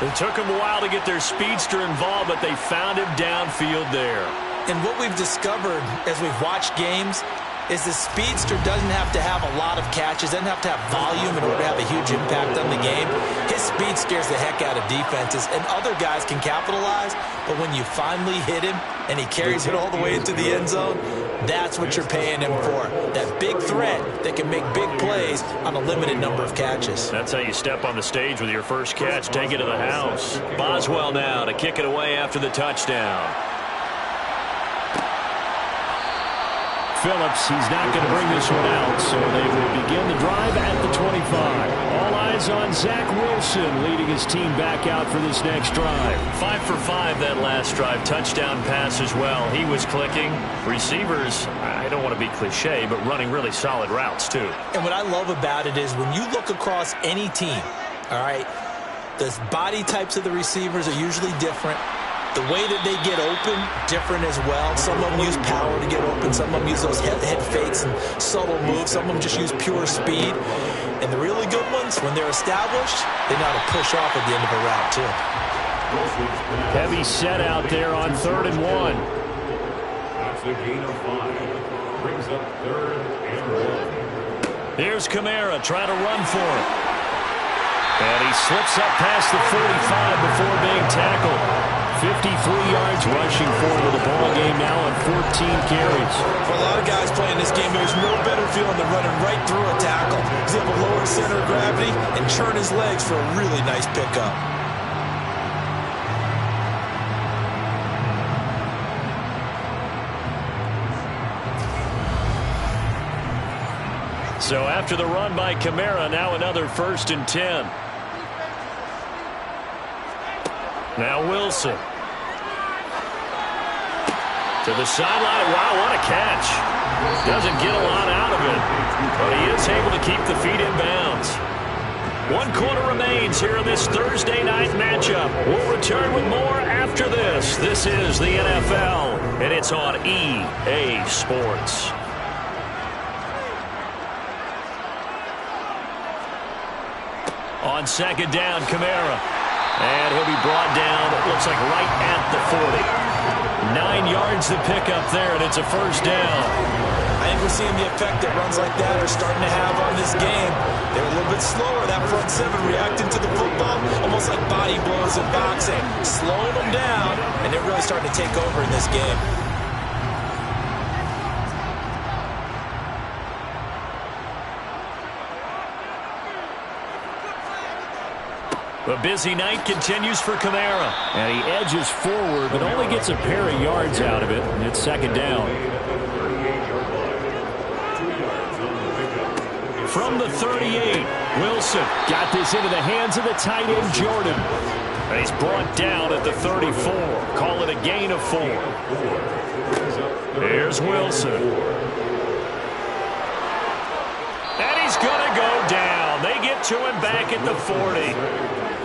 [SPEAKER 3] It took them a while to get their speedster involved, but they found him downfield there.
[SPEAKER 7] And what we've discovered as we've watched games is the speedster doesn't have to have a lot of catches, doesn't have to have volume in order to have a huge impact on the game. His speed scares the heck out of defenses, and other guys can capitalize, but when you finally hit him and he carries it all the way into the end zone, that's what you're paying him for. That big threat that can make big plays on a limited number of catches.
[SPEAKER 3] That's how you step on the stage with your first catch, take it to the house. Boswell now to kick it away after the touchdown.
[SPEAKER 5] Phillips, he's not going to bring this one out, so they will begin the drive at the 25. All eyes on Zach Wilson leading his team back out for this next drive.
[SPEAKER 3] 5 for 5 that last drive. Touchdown pass as well. He was clicking. Receivers, I don't want to be cliche, but running really solid routes too.
[SPEAKER 7] And what I love about it is when you look across any team, all right, the body types of the receivers are usually different. The way that they get open, different as well. Some of them use power to get open. Some of them use those head fakes and subtle moves. Some of them just use pure speed. And the really good ones, when they're established, they know how to push off at the end of a route, too.
[SPEAKER 5] Heavy set out there on 3rd and 1.
[SPEAKER 6] That's a gain of 5. Brings up 3rd and 1.
[SPEAKER 3] Here's Kamara trying to run for it. And he slips up past the 45 before being tackled.
[SPEAKER 5] 53 yards rushing forward with the ball game now on 14 carries.
[SPEAKER 7] For a lot of guys playing this game, there's no better feeling than running right through a tackle. He's able to lower his center of gravity and churn his legs for a really nice pickup.
[SPEAKER 3] So after the run by Kamara, now another 1st and 10. Now Wilson. To the sideline. Wow, what a catch. Doesn't get a lot out of it, but he is able to keep the feet in bounds. 1 quarter remains here in this Thursday night matchup. We'll return with more after this. This is the NFL, and it's on EA Sports. On second down, Kamara. And he'll be brought down, it looks like right at the 40. 9 yards to pick up there, and it's a first down.
[SPEAKER 7] I think we're seeing the effect that runs like that are starting to have on this game. They're a little bit slower, that front seven, reacting to the football, almost like body blows in boxing, slowing them down, and they're really starting to take over in this game.
[SPEAKER 3] The busy night continues for Kamara.
[SPEAKER 5] And he edges forward, but only gets a pair of yards out of it, and it's second down.
[SPEAKER 3] From the 38, Wilson got this into the hands of the tight end, Jordan. And he's brought down at the 34. Call it a gain of 4. Here's Wilson. And he's going to go down. They get to him back at the 40.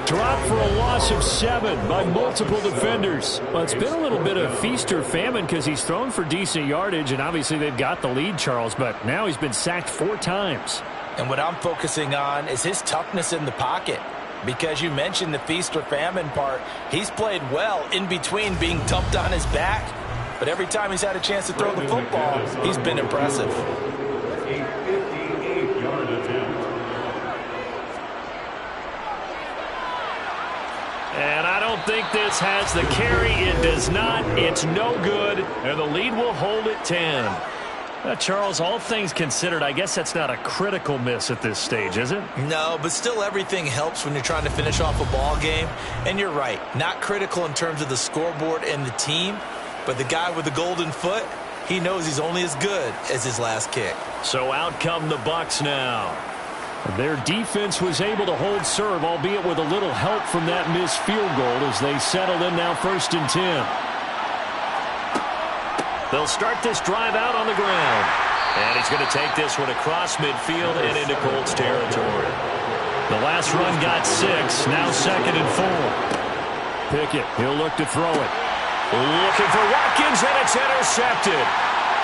[SPEAKER 5] Dropped for a loss of 7 by multiple defenders. Well, it's been a little bit of feast or famine because he's thrown for decent yardage, and obviously they've got the lead, Charles, but now he's been sacked 4 times.
[SPEAKER 7] And what I'm focusing on is his toughness in the pocket. Because you mentioned the feast or famine part, he's played well in between being dumped on his back. But every time he's had a chance to throw the football, he's been impressive.
[SPEAKER 6] A 58-yard attempt.
[SPEAKER 3] And I don't think this has the carry. It does not. It's no good. And the lead will hold at 10. Charles, all things considered, I guess that's not a critical miss at this stage, is it?
[SPEAKER 7] No, but still everything helps when you're trying to finish off a ball game. And you're right, not critical in terms of the scoreboard and the team, but the guy with the golden foot, he knows he's only as good as his last kick.
[SPEAKER 3] So out come the Bucs now.
[SPEAKER 5] Their defense was able to hold serve, albeit with a little help from that missed field goal as they settled in now 1st and 10.
[SPEAKER 3] They'll start this drive out on the ground. And he's going to take this one across midfield and into Colts territory. The last run got 6, now 2nd and 4.
[SPEAKER 5] Pickett, he'll look to throw it.
[SPEAKER 3] Looking for Watkins, and it's intercepted.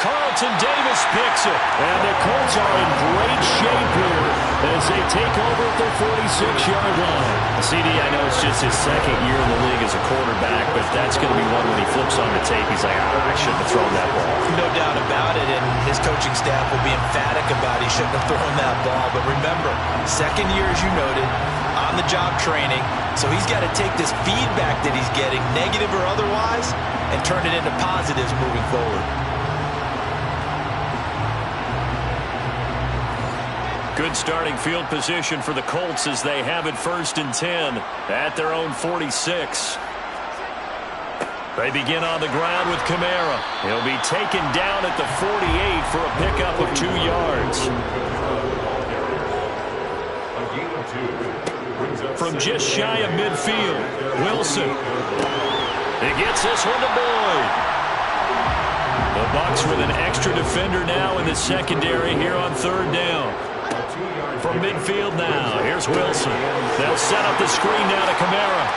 [SPEAKER 3] Carlton Davis picks it.
[SPEAKER 5] And the Colts are in great shape here as they take over at their 46-yard line.
[SPEAKER 3] CD, I know it's just his 2nd year in the league as a quarterback, but that's going to be one when he flips on the tape. He's like, I shouldn't have thrown that ball.
[SPEAKER 7] No doubt about it, and his coaching staff will be emphatic about he shouldn't have thrown that ball. But remember, 2nd year, as you noted, on-the-job training, so he's got to take this feedback that he's getting, negative or otherwise, and turn it into positives moving forward.
[SPEAKER 3] Good starting field position for the Colts as they have it 1st and 10 at their own 46. They begin on the ground with Kamara. He'll be taken down at the 48 for a pickup of 2 yards. From just shy of midfield, Wilson. He gets this one to Boyd. The Bucs with an extra defender now in the secondary here on 3rd down. From midfield now, here's Wilson. They'll set up the screen now to Kamara.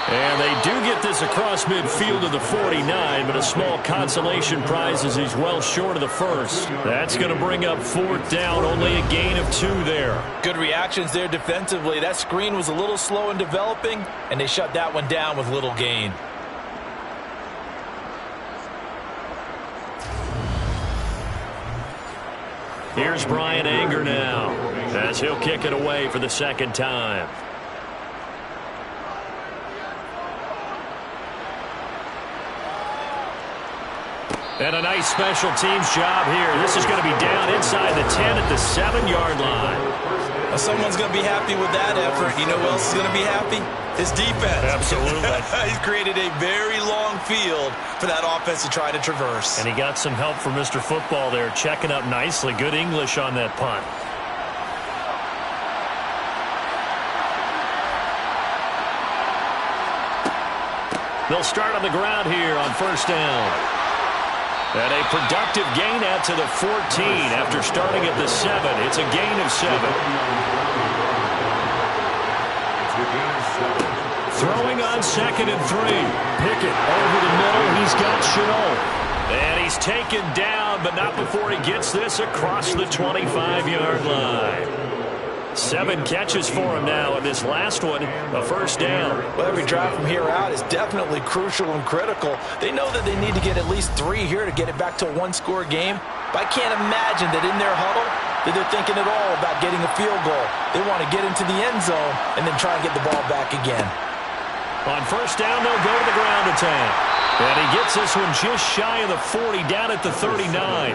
[SPEAKER 3] And they do get this across midfield to the 49, but a small consolation prize as he's well short of the 1st. That's going to bring up 4th down, only a gain of 2 there.
[SPEAKER 7] Good reactions there defensively. That screen was a little slow in developing, and they shut that one down with little gain.
[SPEAKER 3] Here's Brian Anger now as he'll kick it away for the 2nd time. And a nice special teams job here. This is going to be down inside the 10 at the 7-yard line.
[SPEAKER 7] Well, someone's going to be happy with that effort. You know who else is going to be happy? His defense.
[SPEAKER 3] Absolutely.
[SPEAKER 7] He's created a very long field for that offense to try to traverse.
[SPEAKER 3] And he got some help from Mr. Football there, checking up nicely. Good English on that punt. They'll start on the ground here on 1st down. And a productive gain out to the 14 after starting at the 7. It's a gain of 7. Throwing on 2nd and 3. Pickett over the middle. He's got Shenault. And he's taken down, but not before he gets this across the 25-yard line. 7 catches for him now, and this last one, a first down.
[SPEAKER 4] Well, every drive from here out is definitely crucial and critical. They know that they need to get at least 3 here to get it back to a one-score game. But I can't imagine that in their huddle that they're thinking at all about getting a field goal. They want to get into the end zone and then try and get the ball back again.
[SPEAKER 3] On first down, they'll go to the ground attack. And he gets this one just shy of the 40, down at the 39.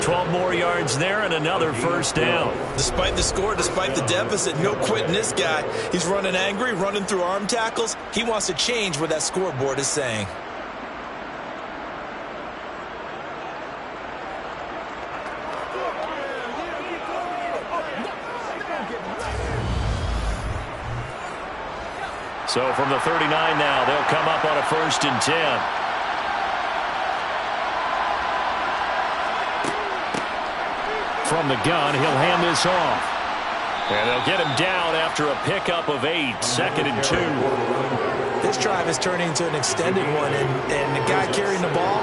[SPEAKER 3] 12 more yards there and another first down.
[SPEAKER 7] Despite the score, despite the deficit, no quitting this guy. He's running angry, running through arm tackles. He wants to change what that scoreboard is saying.
[SPEAKER 3] So from the 39 now, they'll come up on a 1st and 10. From the gun, he'll hand this off. And they'll get him down after a pickup of 8, 2nd and 2.
[SPEAKER 7] This drive is turning into an extended one, and the guy carrying the ball,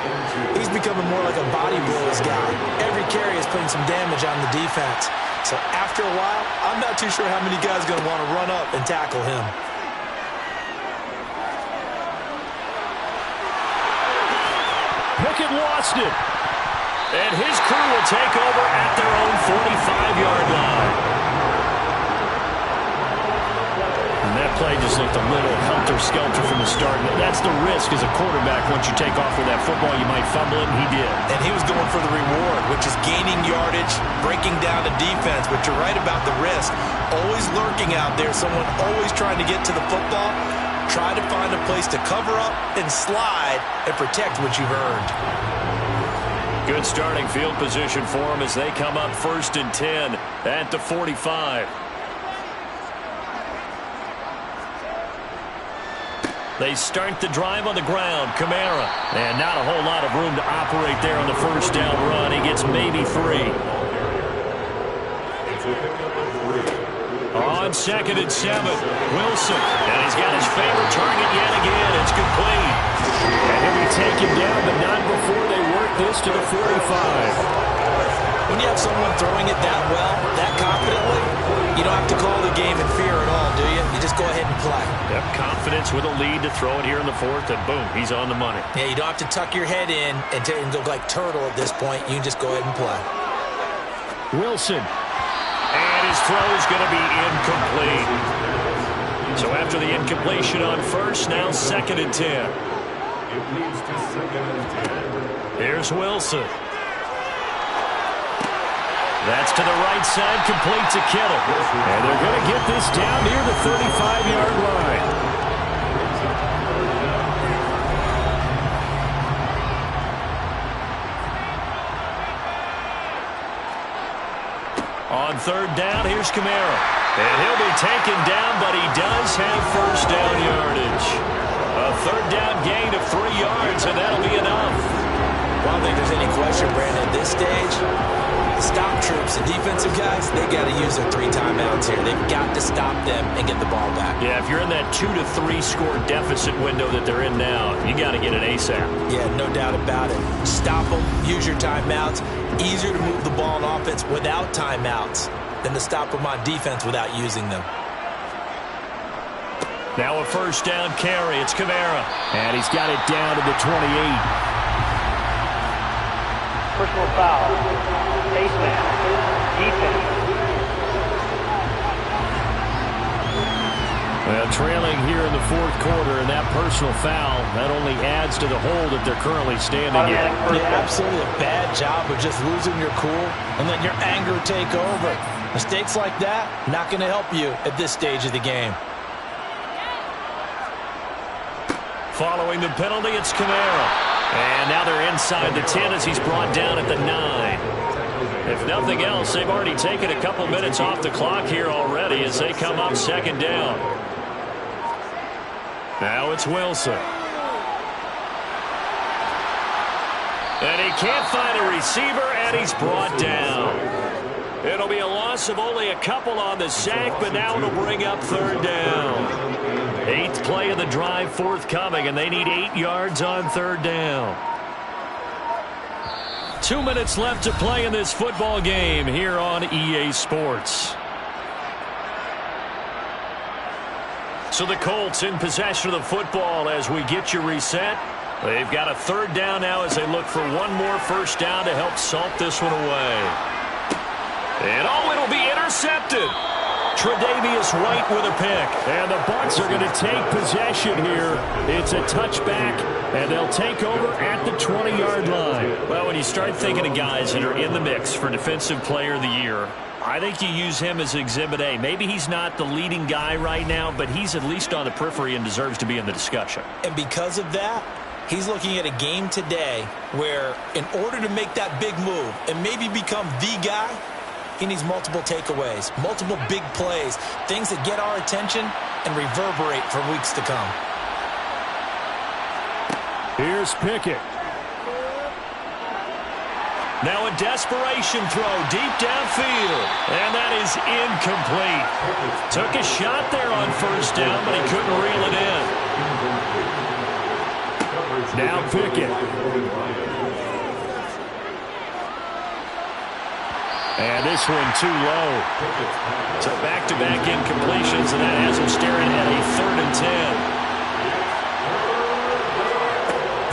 [SPEAKER 7] he's becoming more like a body blows guy. Every carry is putting some damage on the defense. So after a while, I'm not too sure how many guys are going to want to run up and tackle him.
[SPEAKER 3] Pickett lost it. And his crew will take over at their own 45-yard line. And that play just looked a little helter-skelter from the start. That's the risk as a quarterback. Once you take off with that football, you might fumble it, and he did.
[SPEAKER 7] And he was going for the reward, which is gaining yardage, breaking down the defense. But you're right about the risk. Always lurking out there, someone always trying to get to the football. Try to find a place to cover up and slide and protect what you've earned.
[SPEAKER 3] Good starting field position for them as they come up 1st and 10 at the 45. They start the drive on the ground. Kamara. And not a whole lot of room to operate there on the first down run. He gets maybe 3. On 2nd and 7, Wilson. And he's got his favorite target yet again. It's complete. And he'll be taken down, but not before they work this to the 45.
[SPEAKER 7] When you have someone throwing it that well, that confidently, you don't have to call the game in fear at all, do you? You just go ahead and play.
[SPEAKER 3] Yep, confidence with a lead to throw it here in the 4th, and boom, he's on the money.
[SPEAKER 7] Yeah, you don't have to tuck your head in and go like turtle at this point. You can just go ahead and play.
[SPEAKER 3] Wilson. And his throw is going to be incomplete. So after the incompletion on first, now 2nd and 10.
[SPEAKER 6] It leads to 2nd and 10.
[SPEAKER 3] Here's Wilson. That's to the right side, complete to Kittle. And they're going to get this down near the 35-yard line. On 3rd down, here's Kamara. And he'll be taken down, but he does have first down yardage. A 3rd down gain of 3 yards, and that'll be enough.
[SPEAKER 7] Well, I don't think there's any question, Brandon, at this stage. The stop troops, the defensive guys, they got to use their 3 timeouts here. They've got to stop them and get the ball back.
[SPEAKER 3] Yeah, if you're in that 2 to 3 score deficit window that they're in now, you got to get it ASAP.
[SPEAKER 7] Yeah, no doubt about it. Stop them, use your timeouts. Easier to move the ball on offense without timeouts than to stop them on defense without using them.
[SPEAKER 3] Now a first down carry. It's Kamara. And he's got it down to the 28.
[SPEAKER 9] Personal foul. Face mask. Defense.
[SPEAKER 3] Well, trailing here in the 4th quarter, and that personal foul, that only adds to the hole that they're currently standing in.
[SPEAKER 7] Yeah, absolutely a bad job of just losing your cool and letting your anger take over. Mistakes like that, not going to help you at this stage of the game.
[SPEAKER 3] Following the penalty, it's Kamara. And now they're inside the 10 as he's brought down at the 9. If nothing else, they've already taken a couple minutes off the clock here already as they come up 2nd down. Now it's Wilson. And he can't find a receiver, and he's brought down. It'll be a loss of only a couple on the sack, but now it'll bring up 3rd down. 8th play of the drive forthcoming, and they need 8 yards on 3rd down. 2 minutes left to play in this football game here on EA Sports. So the Colts in possession of the football as we get you reset. They've got a 3rd down now as they look for one more 1st down to help salt this one away. And it'll be intercepted. Tre'Davious White with a pick.
[SPEAKER 5] And the Bucs are going to take possession here. It's a touchback, and they'll take over at the 20-yard line.
[SPEAKER 3] Well, when you start thinking of guys that are in the mix for Defensive Player of the Year, I think you use him as Exhibit A. Maybe he's not the leading guy right now, but he's at least on the periphery and deserves to be in the discussion.
[SPEAKER 7] And because of that, he's looking at a game today where in order to make that big move and maybe become the guy, he needs multiple takeaways, multiple big plays, things that get our attention and reverberate for weeks to come.
[SPEAKER 5] Here's Pickett.
[SPEAKER 3] Now a desperation throw deep downfield, and that is incomplete. Took a shot there on 1st down, but he couldn't reel it in.
[SPEAKER 5] Now Pickett. And this one too low.
[SPEAKER 3] So back-to-back incompletions, and that has him staring at a 3rd and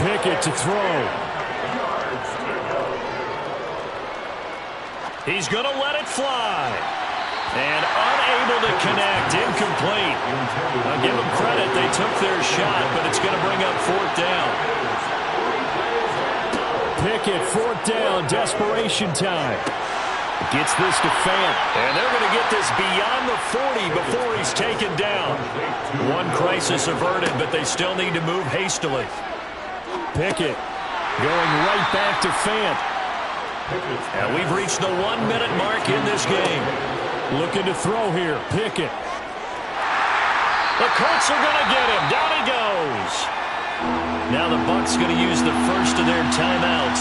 [SPEAKER 3] 10.
[SPEAKER 5] Pickett to throw.
[SPEAKER 3] He's going to let it fly. And unable to connect, incomplete. I'll give them credit, they took their shot, but it's going to bring up 4th down.
[SPEAKER 5] Pickett, 4th down, desperation time. Gets this to Fant.
[SPEAKER 3] And they're going to get this beyond the 40 before he's taken down. One crisis averted, but they still need to move hastily.
[SPEAKER 5] Pickett going right back to Fant.
[SPEAKER 3] And we've reached the 1-minute mark in this game.
[SPEAKER 5] Looking to throw here. Pickett.
[SPEAKER 3] The Colts are going to get him. Down he goes. Now the Bucs going to use the first of their timeouts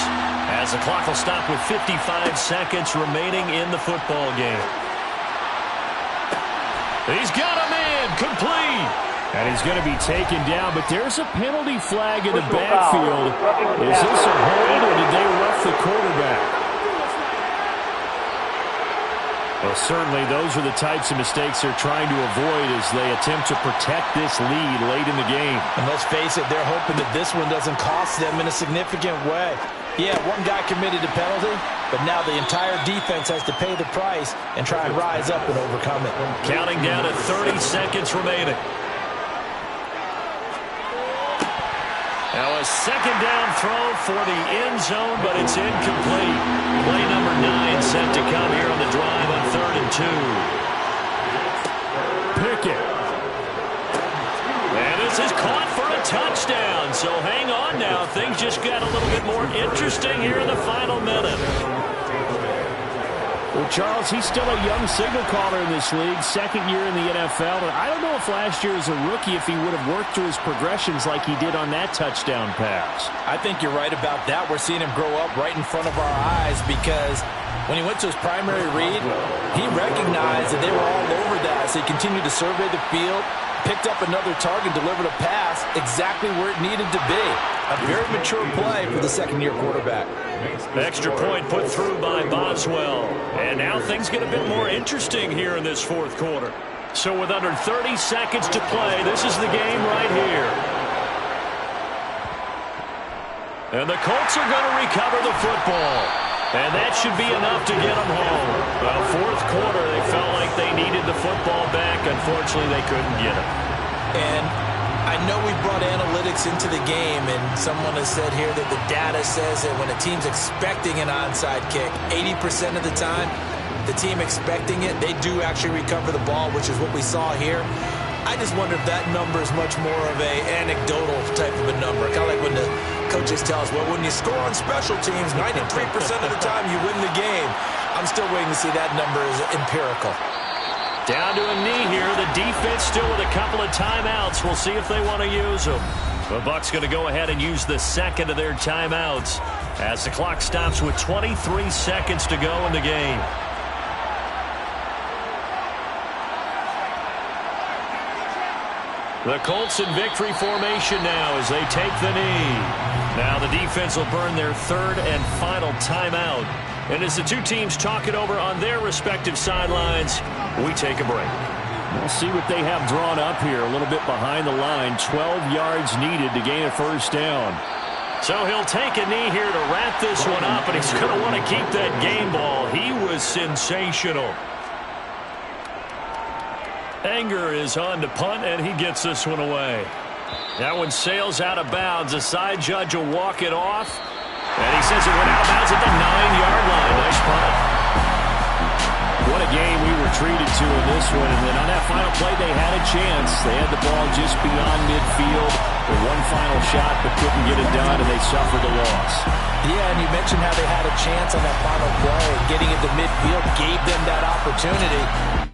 [SPEAKER 3] as the clock will stop with 55 seconds remaining in the football game. He's got him in. Complete.
[SPEAKER 5] And he's going to be taken down, but there's a penalty flag in the backfield. Is this a hold, or did they rough the quarterback? Well, certainly those are the types of mistakes they're trying to avoid as they attempt to protect this lead late in the game.
[SPEAKER 4] And let's face it, they're hoping that this one doesn't cost them in a significant way. Yeah, one guy committed a penalty, but now the entire defense has to pay the price and try and rise up and overcome it.
[SPEAKER 3] Counting down to 30 seconds remaining. Now a 2nd down throw for the end zone, but it's incomplete. Play number 9 set to come here on the drive on 3rd and 2.
[SPEAKER 5] Pickett.
[SPEAKER 3] And this is caught for a touchdown. So hang on now. Things just got a little bit more interesting here in the final minute.
[SPEAKER 5] Well, Charles, he's still a young signal caller in this league, 2nd year in the NFL. And I don't know if last year as a rookie if he would have worked through his progressions like he did on that touchdown pass.
[SPEAKER 4] I think you're right about that. We're seeing him grow up right in front of our eyes because when he went to his primary read, he recognized that they were all over that. So he continued to survey the field, picked up another target, delivered a pass exactly where it needed to be. A very mature play for the 2nd-year quarterback.
[SPEAKER 3] Extra point put through by Boswell. And now things get a bit more interesting here in this 4th quarter. So with under 30 seconds to play, this is the game right here. And the Colts are going to recover the football. And that should be enough to get them home. Well, 4th quarter, they felt like they needed the football back. Unfortunately, they couldn't get it.
[SPEAKER 7] And I know we brought analytics into the game, and someone has said here that the data says that when a team's expecting an onside kick, 80% of the time, the team expecting it, they do actually recover the ball, which is what we saw here. I just wonder if that number is much more of a anecdotal type of a number. Kind of like when the coaches tell us, well, when you score on special teams, 93% of the time you win the game. I'm still waiting to see that number is empirical.
[SPEAKER 3] Down to a knee here. The defense still with a couple of timeouts. We'll see if they want to use them. The Bucs going to go ahead and use the 2nd of their timeouts as the clock stops with 23 seconds to go in the game. The Colts in victory formation now as they take the knee. Now the defense will burn their third and final timeout. And as the two teams talk it over on their respective sidelines, we take a break.
[SPEAKER 5] We'll see what they have drawn up here. A little bit behind the line. 12 yards needed to gain a first down.
[SPEAKER 3] So he'll take a knee here to wrap this one up, and he's going to want to keep that game ball. He was sensational. Anger is on to punt, and he gets this one away. That one sails out of bounds. The side judge will walk it off. And he says it went out of bounds at the 9-yard line. Nice punt.
[SPEAKER 5] What a game we were treated to in this one. And then on that final play, they had a chance. They had the ball just beyond midfield for one final shot, but couldn't get it done, and they suffered a loss.
[SPEAKER 4] Yeah, and you mentioned how they had a chance on that final play. Getting into midfield gave them that opportunity.